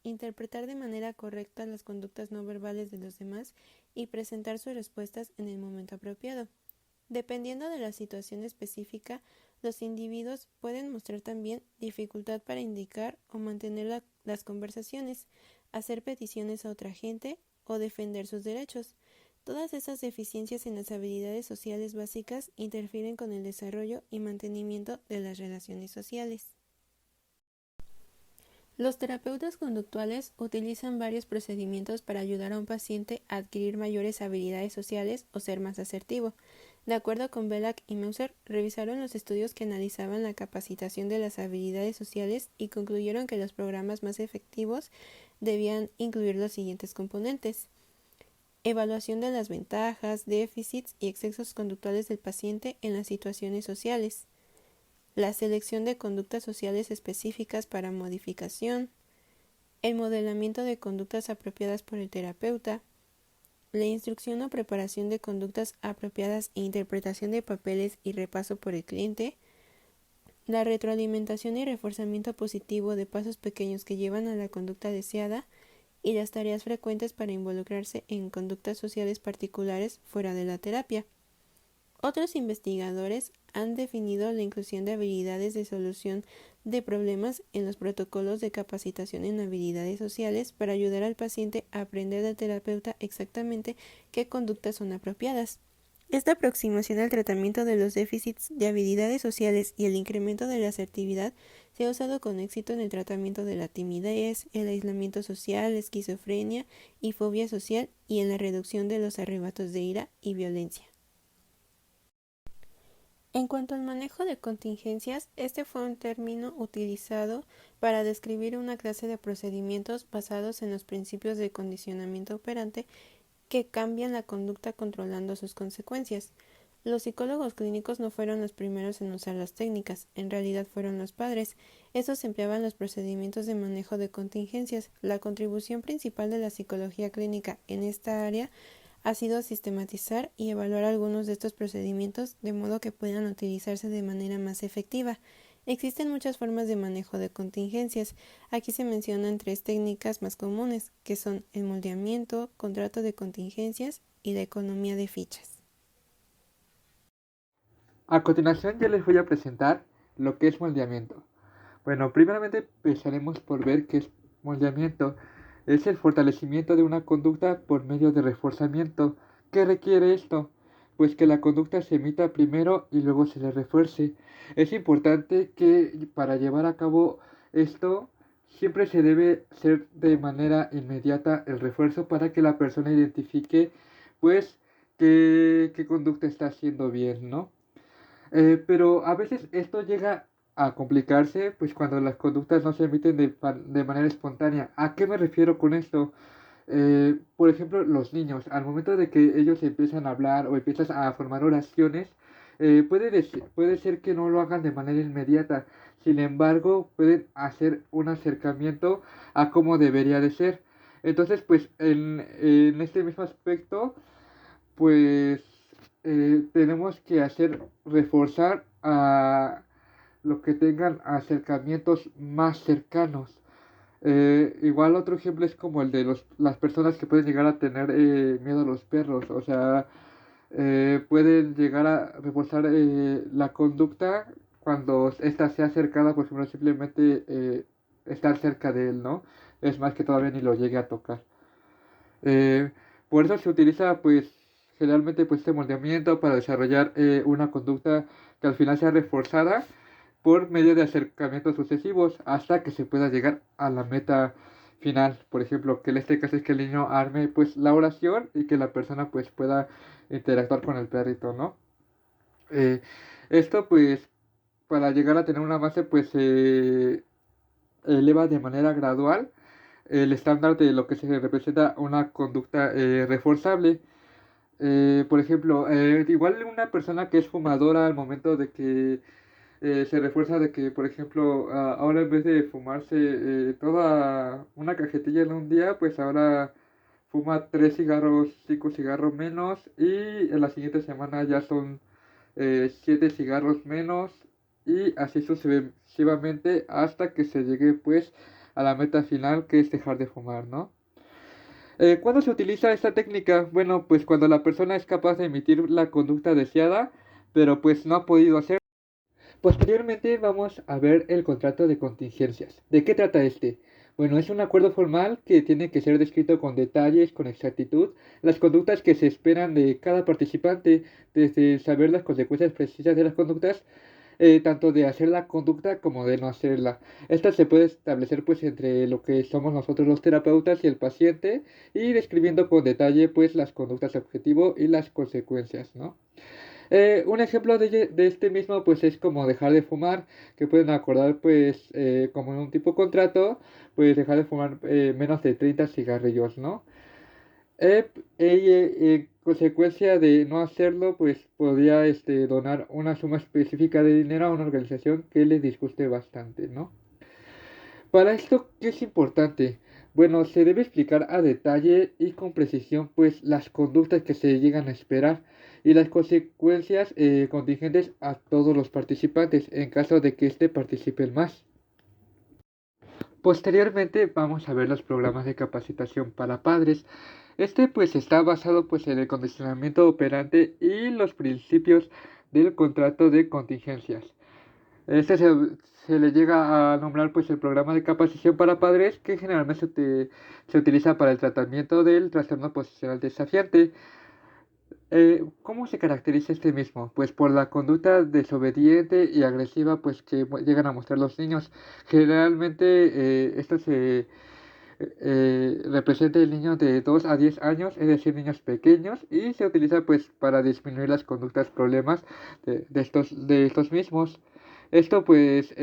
interpretar de manera correcta las conductas no verbales de los demás y presentar sus respuestas en el momento apropiado. Dependiendo de la situación específica, los individuos pueden mostrar también dificultad para indicar o mantener las conversaciones, hacer peticiones a otra gente o defender sus derechos. Todas esas deficiencias en las habilidades sociales básicas interfieren con el desarrollo y mantenimiento de las relaciones sociales. Los terapeutas conductuales utilizan varios procedimientos para ayudar a un paciente a adquirir mayores habilidades sociales o ser más asertivo. De acuerdo con Belak y Meuser, revisaron los estudios que analizaban la capacitación de las habilidades sociales y concluyeron que los programas más efectivos debían incluir los siguientes componentes: evaluación de las ventajas, déficits y excesos conductuales del paciente en las situaciones sociales, la selección de conductas sociales específicas para modificación, el modelamiento de conductas apropiadas por el terapeuta, la instrucción o preparación de conductas apropiadas e interpretación de papeles y repaso por el cliente, la retroalimentación y reforzamiento positivo de pasos pequeños que llevan a la conducta deseada y las tareas frecuentes para involucrarse en conductas sociales particulares fuera de la terapia. Otros investigadores han definido la inclusión de habilidades de solución de problemas en los protocolos de capacitación en habilidades sociales para ayudar al paciente a aprender del terapeuta exactamente qué conductas son apropiadas. Esta aproximación al tratamiento de los déficits de habilidades sociales y el incremento de la asertividad se ha usado con éxito en el tratamiento de la timidez, el aislamiento social, la esquizofrenia y fobia social y en la reducción de los arrebatos de ira y violencia. En cuanto al manejo de contingencias, este fue un término utilizado para describir una clase de procedimientos basados en los principios de condicionamiento operante que cambian la conducta controlando sus consecuencias. Los psicólogos clínicos no fueron los primeros en usar las técnicas, en realidad fueron los padres. Estos empleaban los procedimientos de manejo de contingencias. La contribución principal de la psicología clínica en esta área ha sido sistematizar y evaluar algunos de estos procedimientos de modo que puedan utilizarse de manera más efectiva. Existen muchas formas de manejo de contingencias. Aquí se mencionan 3 técnicas más comunes, que son el moldeamiento, contrato de contingencias y la economía de fichas. A continuación ya les voy a presentar lo que es moldeamiento. Bueno, primeramente empezaremos por ver qué es moldeamiento. Es el fortalecimiento de una conducta por medio de reforzamiento. ¿Qué requiere esto? Pues que la conducta se emita primero y luego se le refuerce. Es importante que para llevar a cabo esto siempre se debe hacer de manera inmediata el refuerzo para que la persona identifique pues qué conducta está haciendo bien, ¿no? Pero a veces esto llega a complicarse pues cuando las conductas no se emiten de manera espontánea. ¿A qué me refiero con esto? Por ejemplo, los niños, al momento de que ellos empiezan a hablar o empiezan a formar oraciones, puede ser que no lo hagan de manera inmediata. Sin embargo, pueden hacer un acercamiento a cómo debería de ser. Entonces, pues en este mismo aspecto, pues tenemos que reforzar a los que tengan acercamientos más cercanos. Igual otro ejemplo es como el de las personas que pueden llegar a tener miedo a los perros, o sea, pueden llegar a reforzar la conducta cuando ésta sea cercana, por ejemplo, simplemente estar cerca de él, ¿no? Es más que todavía ni lo llegue a tocar. Eh, por eso se utiliza, pues, generalmente, pues, este moldeamiento para desarrollar una conducta que al final sea reforzada por medio de acercamientos sucesivos hasta que se pueda llegar a la meta final. Por ejemplo, que en este caso es que el niño arme, pues, la oración y que la persona, pues, pueda interactuar con el perrito, ¿no? Eh, Esto, pues, para llegar a tener una base, pues, se eleva de manera gradual el estándar de lo que se representa una conducta reforzable. Por ejemplo, igual una persona que es fumadora al momento de que se refuerza de que, por ejemplo, ahora en vez de fumarse toda una cajetilla en un día, pues ahora fuma 3 cigarros, 5 cigarros menos y en la siguiente semana ya son 7 cigarros menos y así sucesivamente hasta que se llegue pues a la meta final que es dejar de fumar, ¿no? ¿Cuándo se utiliza esta técnica? Bueno, pues cuando la persona es capaz de emitir la conducta deseada, pero pues no ha podido hacerlo. Posteriormente vamos a ver el contrato de contingencias. ¿De qué trata este? Bueno, es un acuerdo formal que tiene que ser descrito con detalles, con exactitud, las conductas que se esperan de cada participante, desde saber las consecuencias precisas de las conductas, tanto de hacer la conducta como de no hacerla. Esta se puede establecer pues entre lo que somos nosotros los terapeutas y el paciente y describiendo con detalle pues las conductas objetivo y las consecuencias, ¿no? Un ejemplo de este mismo pues es como dejar de fumar, que pueden acordar pues como en un tipo contrato, pues dejar de fumar menos de 30 cigarrillos, ¿no? En consecuencia de no hacerlo pues podría donar una suma específica de dinero a una organización que le disguste bastante, ¿no? Para esto, ¿qué es importante? Bueno, se debe explicar a detalle y con precisión pues las conductas que se llegan a esperar y las consecuencias contingentes a todos los participantes en caso de que éste participen más. Posteriormente vamos a ver los programas de capacitación para padres. Este pues está basado pues en el condicionamiento operante y los principios del contrato de contingencias. Este se le llega a nombrar pues el programa de capacitación para padres que generalmente se utiliza para el tratamiento del trastorno posicional desafiante. ¿Cómo se caracteriza este mismo? Pues por la conducta desobediente y agresiva pues que llegan a mostrar los niños. Generalmente esto se representa el niño de 2 a 10 años, es decir, niños pequeños, y se utiliza pues para disminuir las conductas problemas de estos mismos. Esto pues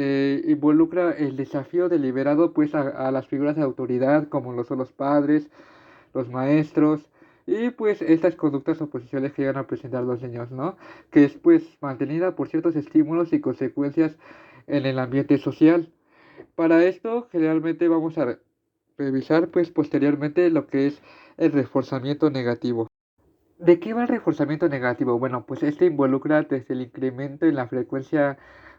involucra el desafío deliberado pues a las figuras de autoridad como lo son los padres, los maestros y pues estas conductas oposiciones que llegan a presentar los niños, ¿no? Que es pues mantenida por ciertos estímulos y consecuencias en el ambiente social. Para esto generalmente vamos a revisar pues posteriormente lo que es el reforzamiento negativo. ¿De qué va el reforzamiento negativo? Bueno, pues este involucra desde el incremento en la frecuencia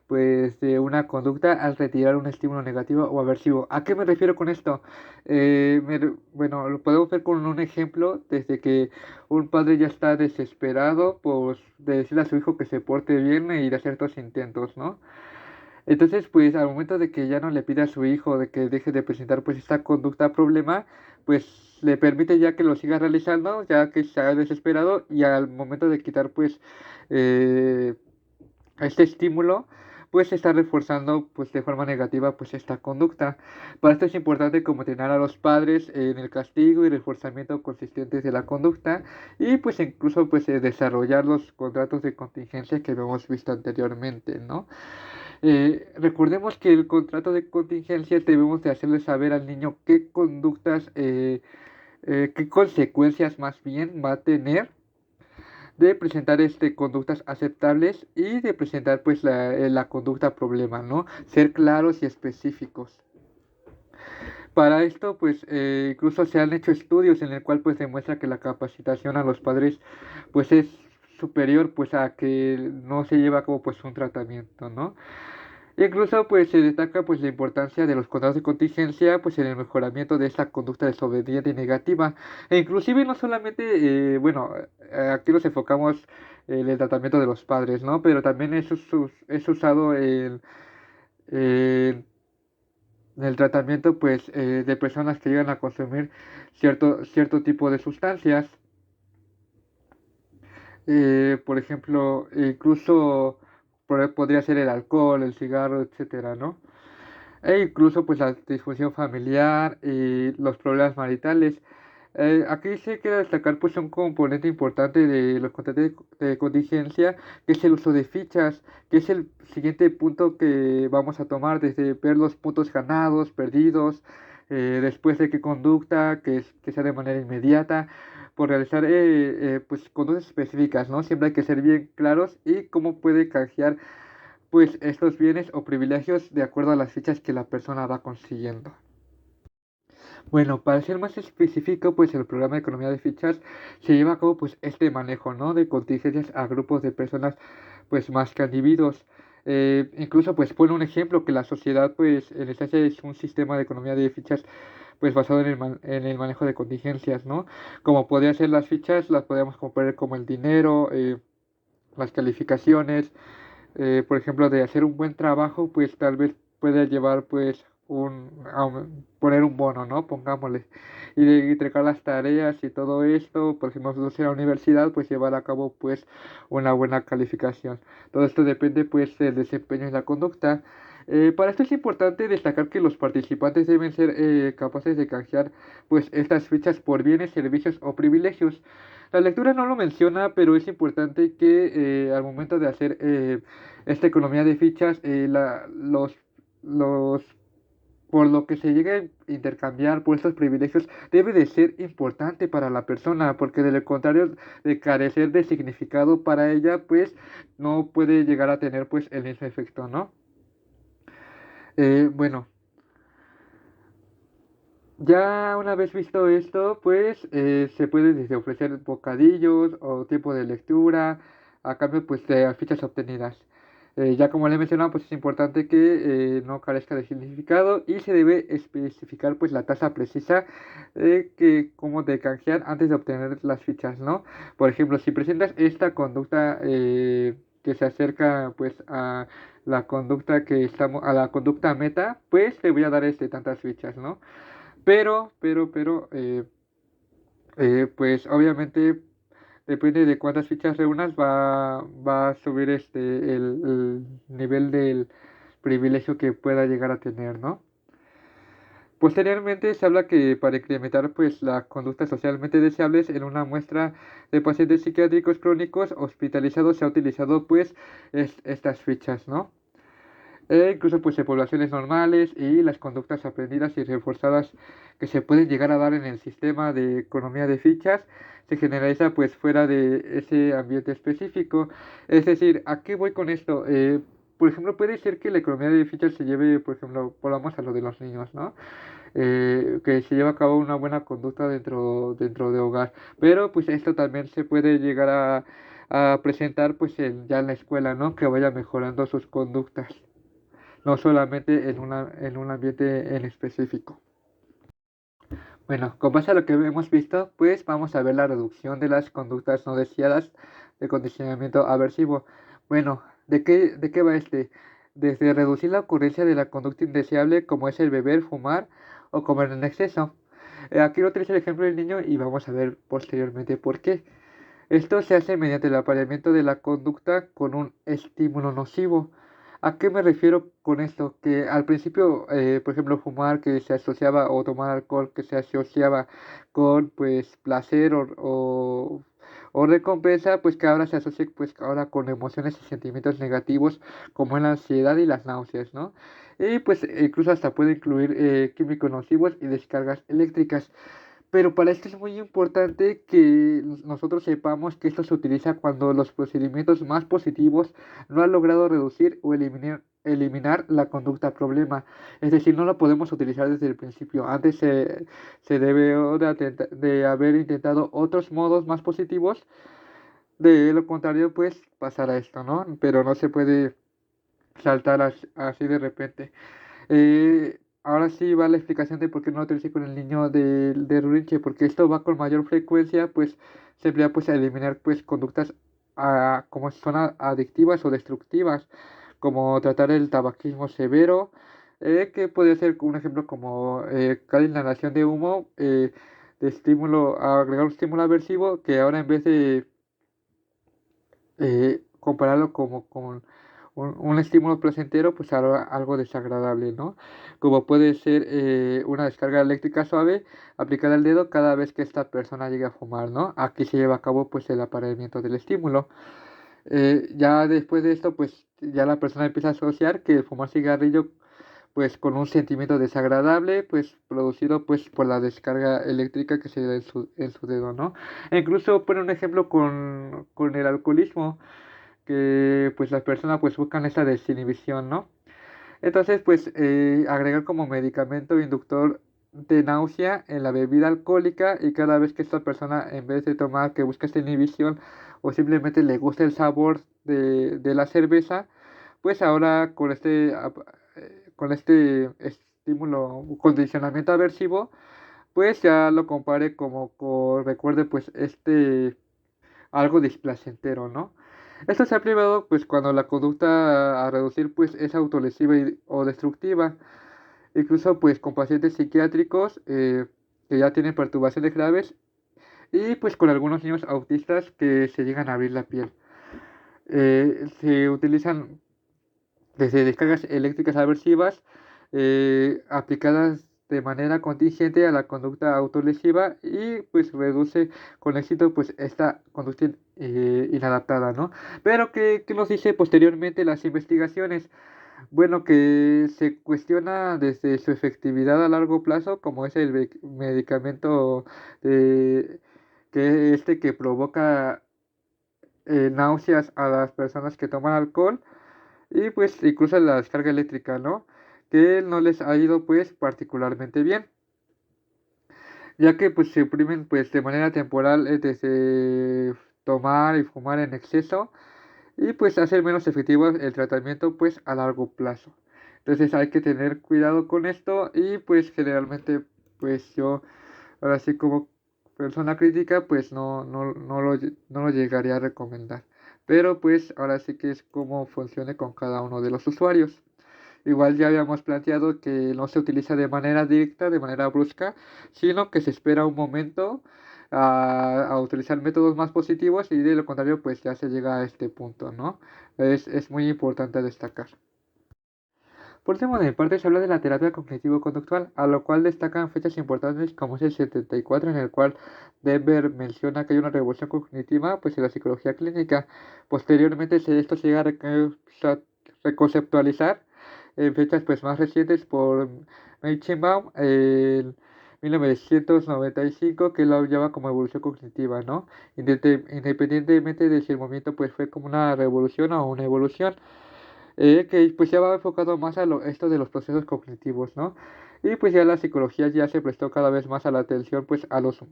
pues de una conducta al retirar un estímulo negativo o aversivo. ¿A qué me refiero con esto? Bueno, lo podemos ver con un ejemplo desde que un padre ya está desesperado por de decirle a su hijo que se porte bien y de hacer ciertos intentos, ¿no? Entonces, pues al momento de que ya no le pide a su hijo de que deje de presentar pues esta conducta problema, pues le permite ya que lo siga realizando, ya que se ha desesperado y al momento de quitar pues eh, este estímulo, pues se está reforzando pues de forma negativa pues esta conducta. Para esto es importante como entrenar a los padres en el castigo y reforzamiento consistentes de la conducta y pues incluso pues desarrollar los contratos de contingencia que hemos visto anteriormente, ¿no? Recordemos que el contrato de contingencia debemos de hacerle saber al niño qué conductas, qué consecuencias más bien va a tener de presentar conductas aceptables y de presentar pues la conducta problema, ¿no? Ser claros y específicos. Para esto pues incluso se han hecho estudios en el cual pues demuestra que la capacitación a los padres pues es superior pues a que no se lleva como pues un tratamiento, ¿no? Incluso pues se destaca pues la importancia de los contratos de contingencia pues en el mejoramiento de esta conducta desobediente y negativa. E inclusive no solamente, aquí nos enfocamos en el tratamiento de los padres, ¿no? Pero también es usado en el tratamiento pues de personas que llegan a consumir cierto tipo de sustancias. Por ejemplo, incluso podría ser el alcohol, el cigarro, etcétera, ¿no? E incluso pues la disfunción familiar y los problemas maritales. Aquí se quiere destacar pues un componente importante de los contratos de contingencia, que es el uso de fichas, que es el siguiente punto que vamos a tomar, desde ver los puntos ganados, perdidos, después de qué conducta, que sea de manera inmediata, por realizar pues conductas específicas, ¿no? Siempre hay que ser bien claros y cómo puede canjear pues estos bienes o privilegios de acuerdo a las fichas que la persona va consiguiendo. Bueno, para ser más específico, pues el programa de economía de fichas se lleva a cabo pues este manejo, ¿no? De contingencias a grupos de personas pues más que a individuos. Incluso pues pone un ejemplo que la sociedad pues en esencia es un sistema de economía de fichas pues basado en el manejo de contingencias, ¿no? Como podría ser las fichas, las podríamos comprender como el dinero, las calificaciones, por ejemplo, de hacer un buen trabajo, pues tal vez pueda llevar pues poner un bono, ¿no? Pongámosle. Y de entregar las tareas y todo esto, por ejemplo, nosotros en la universidad, pues llevar a cabo pues una buena calificación. Todo esto depende pues del desempeño y la conducta. Para esto es importante destacar que los participantes deben ser capaces de canjear pues estas fichas por bienes, servicios o privilegios. La lectura no lo menciona, pero es importante que al momento de hacer esta economía de fichas, los por lo que se llega a intercambiar por estos privilegios debe de ser importante para la persona, porque de lo contrario de carecer de significado para ella, pues no puede llegar a tener pues el mismo efecto, ¿no? Bueno, ya una vez visto esto, pues se puede desde ofrecer bocadillos o tiempo de lectura a cambio pues de las fichas obtenidas. Ya como le he mencionado, pues es importante que no carezca de significado y se debe especificar pues la tasa precisa que como de canjear antes de obtener las fichas, ¿no? Por ejemplo, si presentas esta conducta que se acerca pues a la conducta a la conducta meta, pues te voy a dar tantas fichas, ¿no? Pero, pues obviamente depende de cuántas fichas reúnas, va a subir el nivel del privilegio que pueda llegar a tener, ¿no? Posteriormente se habla que para incrementar pues las conductas socialmente deseables en una muestra de pacientes psiquiátricos crónicos hospitalizados se ha utilizado pues estas fichas, ¿no? Incluso pues en poblaciones normales y las conductas aprendidas y reforzadas que se pueden llegar a dar en el sistema de economía de fichas se generaliza pues fuera de ese ambiente específico. Es decir, ¿a qué voy con esto? Por ejemplo, puede ser que la economía de fichas se lleve, por ejemplo, volvamos a lo de los niños, ¿no? Que se lleve a cabo una buena conducta dentro de hogar, pero pues esto también se puede llegar a presentar pues ya en la escuela, ¿no? Que vaya mejorando sus conductas no solamente en un ambiente en específico. Bueno, con base a lo que hemos visto, pues vamos a ver la reducción de las conductas no deseadas de condicionamiento aversivo. Bueno, ¿de qué va este? Desde reducir la ocurrencia de la conducta indeseable como es el beber, fumar o comer en exceso. Aquí lo utilizo el ejemplo del niño y vamos a ver posteriormente por qué. Esto se hace mediante el apareamiento de la conducta con un estímulo nocivo. ¿A qué me refiero con esto? Que al principio, por ejemplo, fumar que se asociaba o tomar alcohol que se asociaba con pues placer o recompensa, pues que ahora se asocia pues ahora con emociones y sentimientos negativos como la ansiedad y las náuseas, ¿no? Y pues incluso hasta puede incluir químicos nocivos y descargas eléctricas. Pero para esto es muy importante que nosotros sepamos que esto se utiliza cuando los procedimientos más positivos no han logrado reducir o eliminar la conducta problema. Es decir, no la podemos utilizar desde el principio. Antes se debe de haber intentado otros modos más positivos. De lo contrario, pues pasará esto, ¿no? Pero no se puede saltar así de repente. Ahora sí va la explicación de por qué no lo utilicé con el niño de Rurinche, porque esto va con mayor frecuencia, pues se emplea pues a eliminar pues conductas como son adictivas o destructivas, como tratar el tabaquismo severo, que podría ser un ejemplo como cada inhalación de humo, de estímulo, agregar un estímulo aversivo, que ahora en vez de compararlo como con un estímulo placentero, pues algo desagradable, ¿no? Como puede ser una descarga eléctrica suave aplicada al dedo cada vez que esta persona llega a fumar, ¿no? Aquí se lleva a cabo pues el apareamiento del estímulo. Ya después de esto, pues ya la persona empieza a asociar que el fumar cigarrillo pues con un sentimiento desagradable, pues producido pues por la descarga eléctrica que se da en su dedo, ¿no? E incluso pone un ejemplo con el alcoholismo, que pues las personas pues buscan esta desinhibición, ¿no? Entonces pues agregar como medicamento inductor de náusea en la bebida alcohólica, y cada vez que esta persona en vez de tomar que busca esta inhibición o simplemente le gusta el sabor de la cerveza, pues ahora con este estímulo, condicionamiento aversivo, pues ya lo compare como recuerde pues algo displacentero, ¿no? Esto se ha privado pues cuando la conducta a reducir pues es autolesiva o destructiva, incluso pues con pacientes psiquiátricos que ya tienen perturbaciones graves, y pues con algunos niños autistas que se llegan a abrir la piel. Se utilizan desde descargas eléctricas aversivas aplicadas de manera contingente a la conducta autolesiva, y pues reduce con éxito pues esta conducta inadaptada, ¿no? Pero ¿qué nos dice posteriormente las investigaciones? Bueno, que se cuestiona desde su efectividad a largo plazo, como es el medicamento eh, que provoca náuseas a las personas que toman alcohol, y pues incluso la descarga eléctrica, ¿no? Que no les ha ido pues particularmente bien, ya que pues se oprimen pues de manera temporal desde tomar y fumar en exceso, y pues hacer menos efectivo el tratamiento pues a largo plazo. Entonces hay que tener cuidado con esto, y pues generalmente pues yo ahora sí como persona crítica pues no lo llegaría a recomendar. Pero pues ahora sí que es como funcione con cada uno de los usuarios. Igual ya habíamos planteado que no se utiliza de manera directa, de manera brusca, sino que se espera un momento a utilizar métodos más positivos, y de lo contrario pues ya se llega a este punto, ¿no? Es muy importante destacar. Por último, de mi parte, se habla de la terapia cognitivo-conductual, a lo cual destacan fechas importantes como es el 74, en el cual Denver menciona que hay una revolución cognitiva pues, en la psicología clínica. Posteriormente, esto se llega a reconceptualizar en fechas pues, más recientes por Meichenbaum en 1995, que lo llama como evolución cognitiva, ¿no? Independientemente de si el movimiento pues, fue como una revolución o una evolución, que pues ya va enfocado más a esto de los procesos cognitivos, ¿no? Y pues ya la psicología ya se prestó cada vez más a la atención pues a los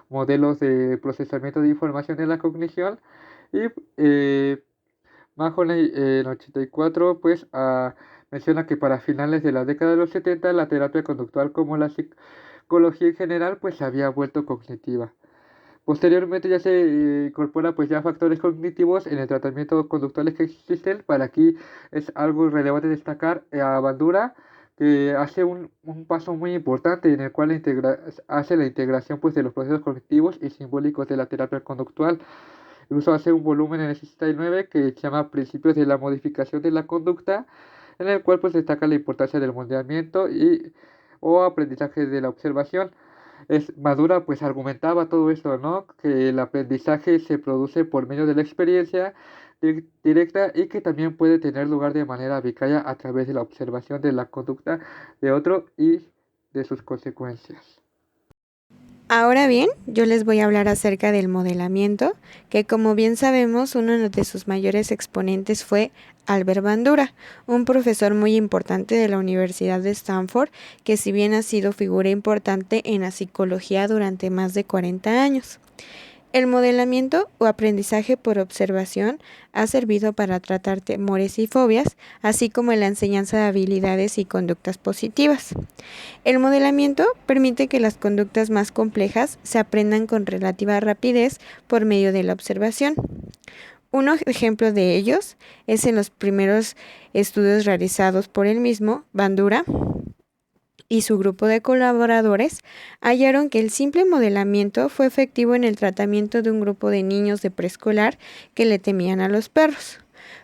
modelos de procesamiento de información en la cognición, y Mahoney en 84 pues menciona que para finales de la década de los 70 la terapia conductual, como la psicología en general, pues se había vuelto cognitiva. Posteriormente ya se incorpora pues ya factores cognitivos en el tratamiento conductuales que existen. Para aquí es algo relevante destacar a Bandura, que hace un paso muy importante en el cual hace la integración pues de los procesos cognitivos y simbólicos de la terapia conductual. Incluso hace un volumen en el 69 que se llama Principios de la modificación de la conducta, en el cual pues destaca la importancia del moldeamiento o aprendizaje de la observación. Madura pues argumentaba todo esto, ¿no? Que el aprendizaje se produce por medio de la experiencia directa, y que también puede tener lugar de manera vicaria a través de la observación de la conducta de otro y de sus consecuencias. Ahora bien, yo les voy a hablar acerca del modelamiento, que como bien sabemos, uno de sus mayores exponentes fue Albert Bandura, un profesor muy importante de la Universidad de Stanford, que si bien ha sido figura importante en la psicología durante más de 40 años. El modelamiento o aprendizaje por observación ha servido para tratar temores y fobias, así como la enseñanza de habilidades y conductas positivas. El modelamiento permite que las conductas más complejas se aprendan con relativa rapidez por medio de la observación. Un ejemplo de ellos es en los primeros estudios realizados por el mismo Bandura y su grupo de colaboradores hallaron que el simple modelamiento fue efectivo en el tratamiento de un grupo de niños de preescolar que le temían a los perros.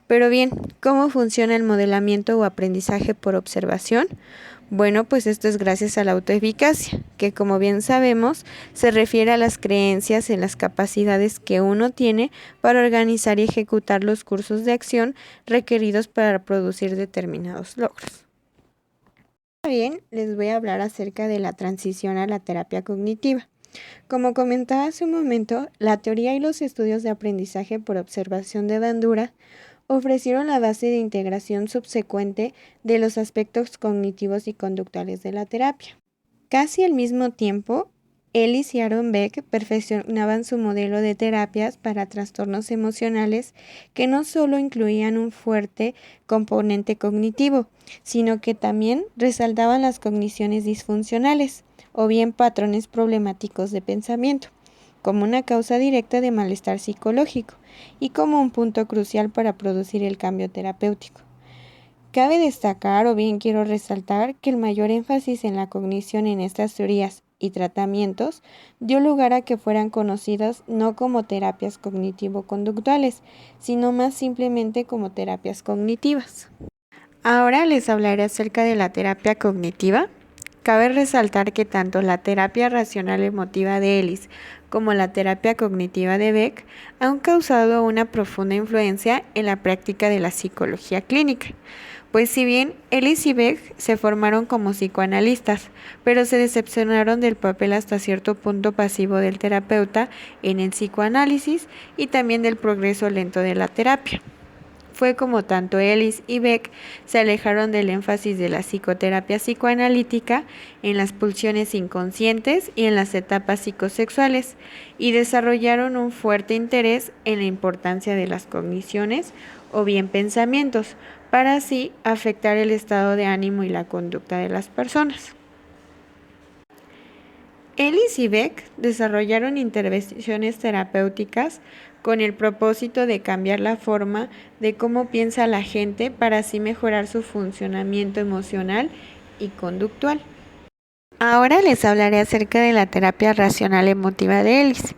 Pero bien, ¿cómo funciona el modelamiento o aprendizaje por observación? Bueno, pues esto es gracias a la autoeficacia, que como bien sabemos, se refiere a las creencias en las capacidades que uno tiene para organizar y ejecutar los cursos de acción requeridos para producir determinados logros. Bien, les voy a hablar acerca de la transición a la terapia cognitiva. Como comentaba hace un momento, la teoría y los estudios de aprendizaje por observación de Bandura ofrecieron la base de integración subsecuente de los aspectos cognitivos y conductuales de la terapia. Casi al mismo tiempo, Ellis y Aaron Beck perfeccionaban su modelo de terapias para trastornos emocionales que no solo incluían un fuerte componente cognitivo, sino que también resaltaban las cogniciones disfuncionales o bien patrones problemáticos de pensamiento, como una causa directa de malestar psicológico y como un punto crucial para producir el cambio terapéutico. Cabe destacar o bien quiero resaltar que el mayor énfasis en la cognición en estas teorías y tratamientos dio lugar a que fueran conocidas no como terapias cognitivo-conductuales, sino más simplemente como terapias cognitivas. Ahora les hablaré acerca de la terapia cognitiva. Cabe resaltar que tanto la terapia racional emotiva de Ellis como la terapia cognitiva de Beck han causado una profunda influencia en la práctica de la psicología clínica. Pues si bien Ellis y Beck se formaron como psicoanalistas, pero se decepcionaron del papel hasta cierto punto pasivo del terapeuta en el psicoanálisis y también del progreso lento de la terapia. Fue como tanto Ellis y Beck se alejaron del énfasis de la psicoterapia psicoanalítica en las pulsiones inconscientes y en las etapas psicosexuales y desarrollaron un fuerte interés en la importancia de las cogniciones o bien pensamientos, para así afectar el estado de ánimo y la conducta de las personas. Ellis y Beck desarrollaron intervenciones terapéuticas con el propósito de cambiar la forma de cómo piensa la gente para así mejorar su funcionamiento emocional y conductual. Ahora les hablaré acerca de la terapia racional emotiva de Ellis.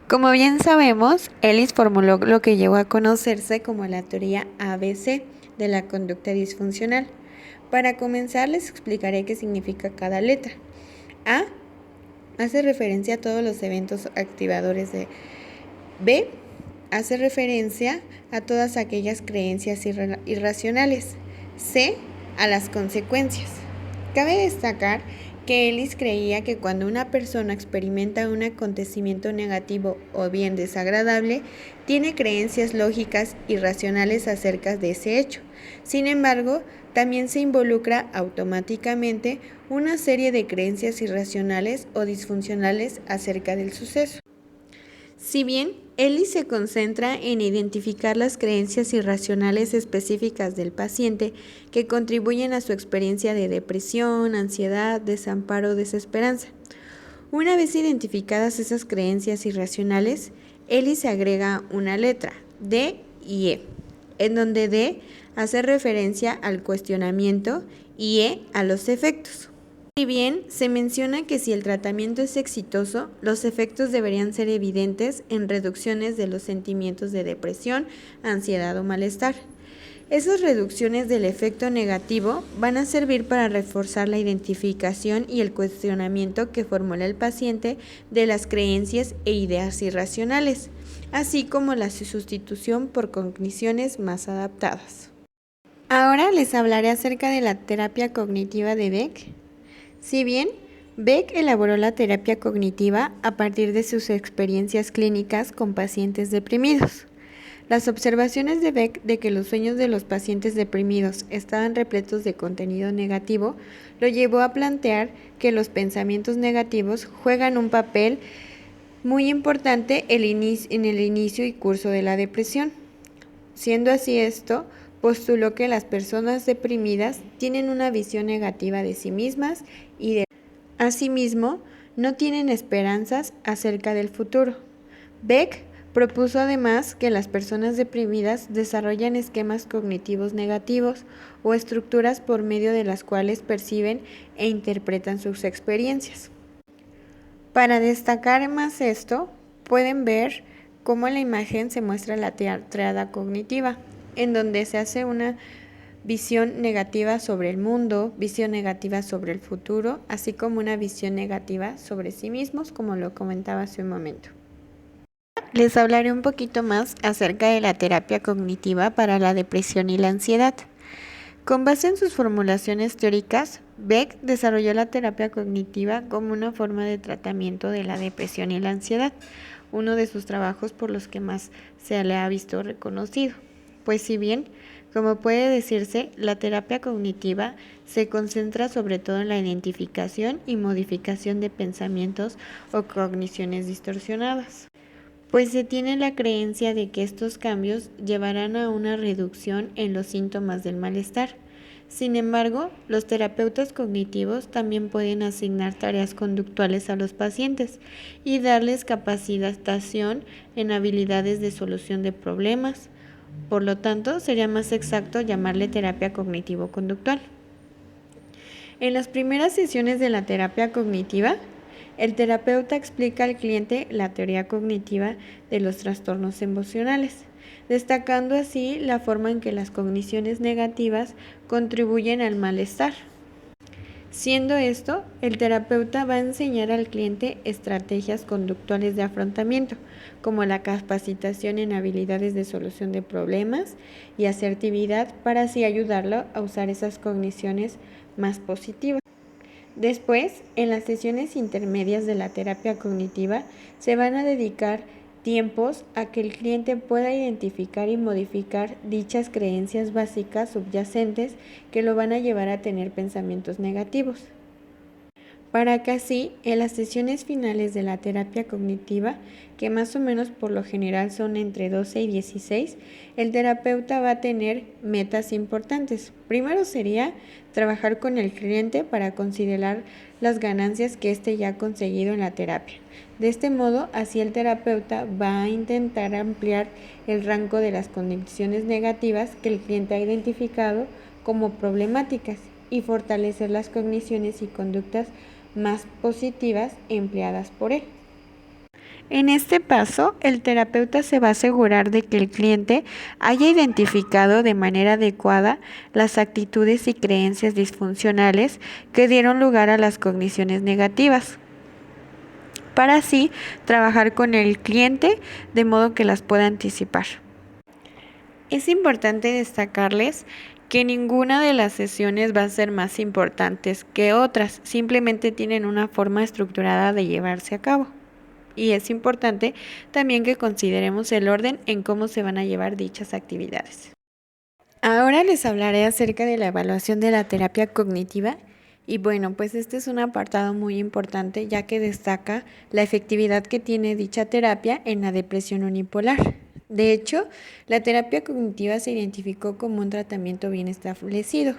Como bien sabemos, Ellis formuló lo que llegó a conocerse como la teoría ABC de la conducta disfuncional. Para comenzar les explicaré qué significa cada letra. A hace referencia a todos los eventos activadores de B, hace referencia a todas aquellas creencias irracionales. C, a las consecuencias. Cabe destacar que Ellis creía que cuando una persona experimenta un acontecimiento negativo o bien desagradable, tiene creencias lógicas y racionales acerca de ese hecho. Sin embargo, también se involucra automáticamente una serie de creencias irracionales o disfuncionales acerca del suceso. Si bien Ellis se concentra en identificar las creencias irracionales específicas del paciente que contribuyen a su experiencia de depresión, ansiedad, desamparo o desesperanza. Una vez identificadas esas creencias irracionales, Ellis agrega una letra, D y E, en donde D hace referencia al cuestionamiento y E a los efectos. Si bien se menciona que si el tratamiento es exitoso, los efectos deberían ser evidentes en reducciones de los sentimientos de depresión, ansiedad o malestar. Esas reducciones del efecto negativo van a servir para reforzar la identificación y el cuestionamiento que formula el paciente de las creencias e ideas irracionales, así como la sustitución por cogniciones más adaptadas. Ahora les hablaré acerca de la terapia cognitiva de Beck. Si bien Beck elaboró la terapia cognitiva a partir de sus experiencias clínicas con pacientes deprimidos. Las observaciones de Beck de que los sueños de los pacientes deprimidos estaban repletos de contenido negativo lo llevó a plantear que los pensamientos negativos juegan un papel muy importante en el inicio y curso de la depresión. Siendo así esto, postuló que las personas deprimidas tienen una visión negativa de sí mismas y de asimismo no tienen esperanzas acerca del futuro. Beck propuso además que las personas deprimidas desarrollan esquemas cognitivos negativos o estructuras por medio de las cuales perciben e interpretan sus experiencias. Para destacar más esto, pueden ver cómo en la imagen se muestra la triada cognitiva, en donde se hace una visión negativa sobre el mundo, visión negativa sobre el futuro, así como una visión negativa sobre sí mismos, como lo comentaba hace un momento. Les hablaré un poquito más acerca de la terapia cognitiva para la depresión y la ansiedad. Con base en sus formulaciones teóricas, Beck desarrolló la terapia cognitiva como una forma de tratamiento de la depresión y la ansiedad, uno de sus trabajos por los que más se le ha visto reconocido. Pues si bien, como puede decirse, la terapia cognitiva se concentra sobre todo en la identificación y modificación de pensamientos o cogniciones distorsionadas, pues se tiene la creencia de que estos cambios llevarán a una reducción en los síntomas del malestar. Sin embargo, los terapeutas cognitivos también pueden asignar tareas conductuales a los pacientes y darles capacitación en habilidades de solución de problemas. Por lo tanto, sería más exacto llamarle terapia cognitivo-conductual. En las primeras sesiones de la terapia cognitiva, el terapeuta explica al cliente la teoría cognitiva de los trastornos emocionales, destacando así la forma en que las cogniciones negativas contribuyen al malestar. Siendo esto, el terapeuta va a enseñar al cliente estrategias conductuales de afrontamiento, como la capacitación en habilidades de solución de problemas y asertividad, para así ayudarlo a usar esas cogniciones más positivas. Después, en las sesiones intermedias de la terapia cognitiva, se van a dedicar tiempos a que el cliente pueda identificar y modificar dichas creencias básicas subyacentes que lo van a llevar a tener pensamientos negativos, para que así, en las sesiones finales de la terapia cognitiva, que más o menos por lo general son entre 12 y 16, el terapeuta va a tener metas importantes. Primero sería trabajar con el cliente para considerar las ganancias que éste ya ha conseguido en la terapia. De este modo, así el terapeuta va a intentar ampliar el rango de las condiciones negativas que el cliente ha identificado como problemáticas y fortalecer las cogniciones y conductas más positivas empleadas por él. En este paso, el terapeuta se va a asegurar de que el cliente haya identificado de manera adecuada las actitudes y creencias disfuncionales que dieron lugar a las cogniciones negativas, para así trabajar con el cliente de modo que las pueda anticipar. Es importante destacarles que ninguna de las sesiones va a ser más importantes que otras, simplemente tienen una forma estructurada de llevarse a cabo. Y es importante también que consideremos el orden en cómo se van a llevar dichas actividades. Ahora les hablaré acerca de la evaluación de la terapia cognitiva. Y bueno, pues este es un apartado muy importante, ya que destaca la efectividad que tiene dicha terapia en la depresión unipolar. De hecho, la terapia cognitiva se identificó como un tratamiento bien establecido.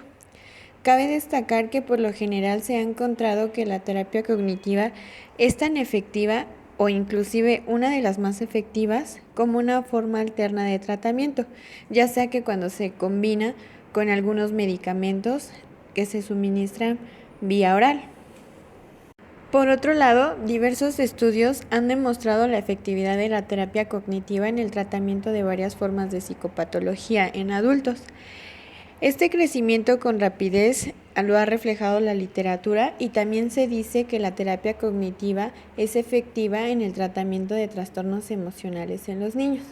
Cabe destacar que por lo general se ha encontrado que la terapia cognitiva es tan efectiva o inclusive una de las más efectivas como una forma alterna de tratamiento, ya sea que cuando se combina con algunos medicamentos que se suministran vía oral. Por otro lado, diversos estudios han demostrado la efectividad de la terapia cognitiva en el tratamiento de varias formas de psicopatología en adultos. Este crecimiento con rapidez lo ha reflejado la literatura y también se dice que la terapia cognitiva es efectiva en el tratamiento de trastornos emocionales en los niños.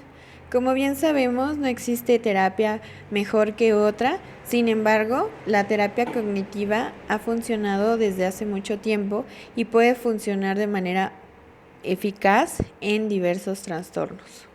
Como bien sabemos, no existe terapia mejor que otra, sin embargo, la terapia cognitiva ha funcionado desde hace mucho tiempo y puede funcionar de manera eficaz en diversos trastornos.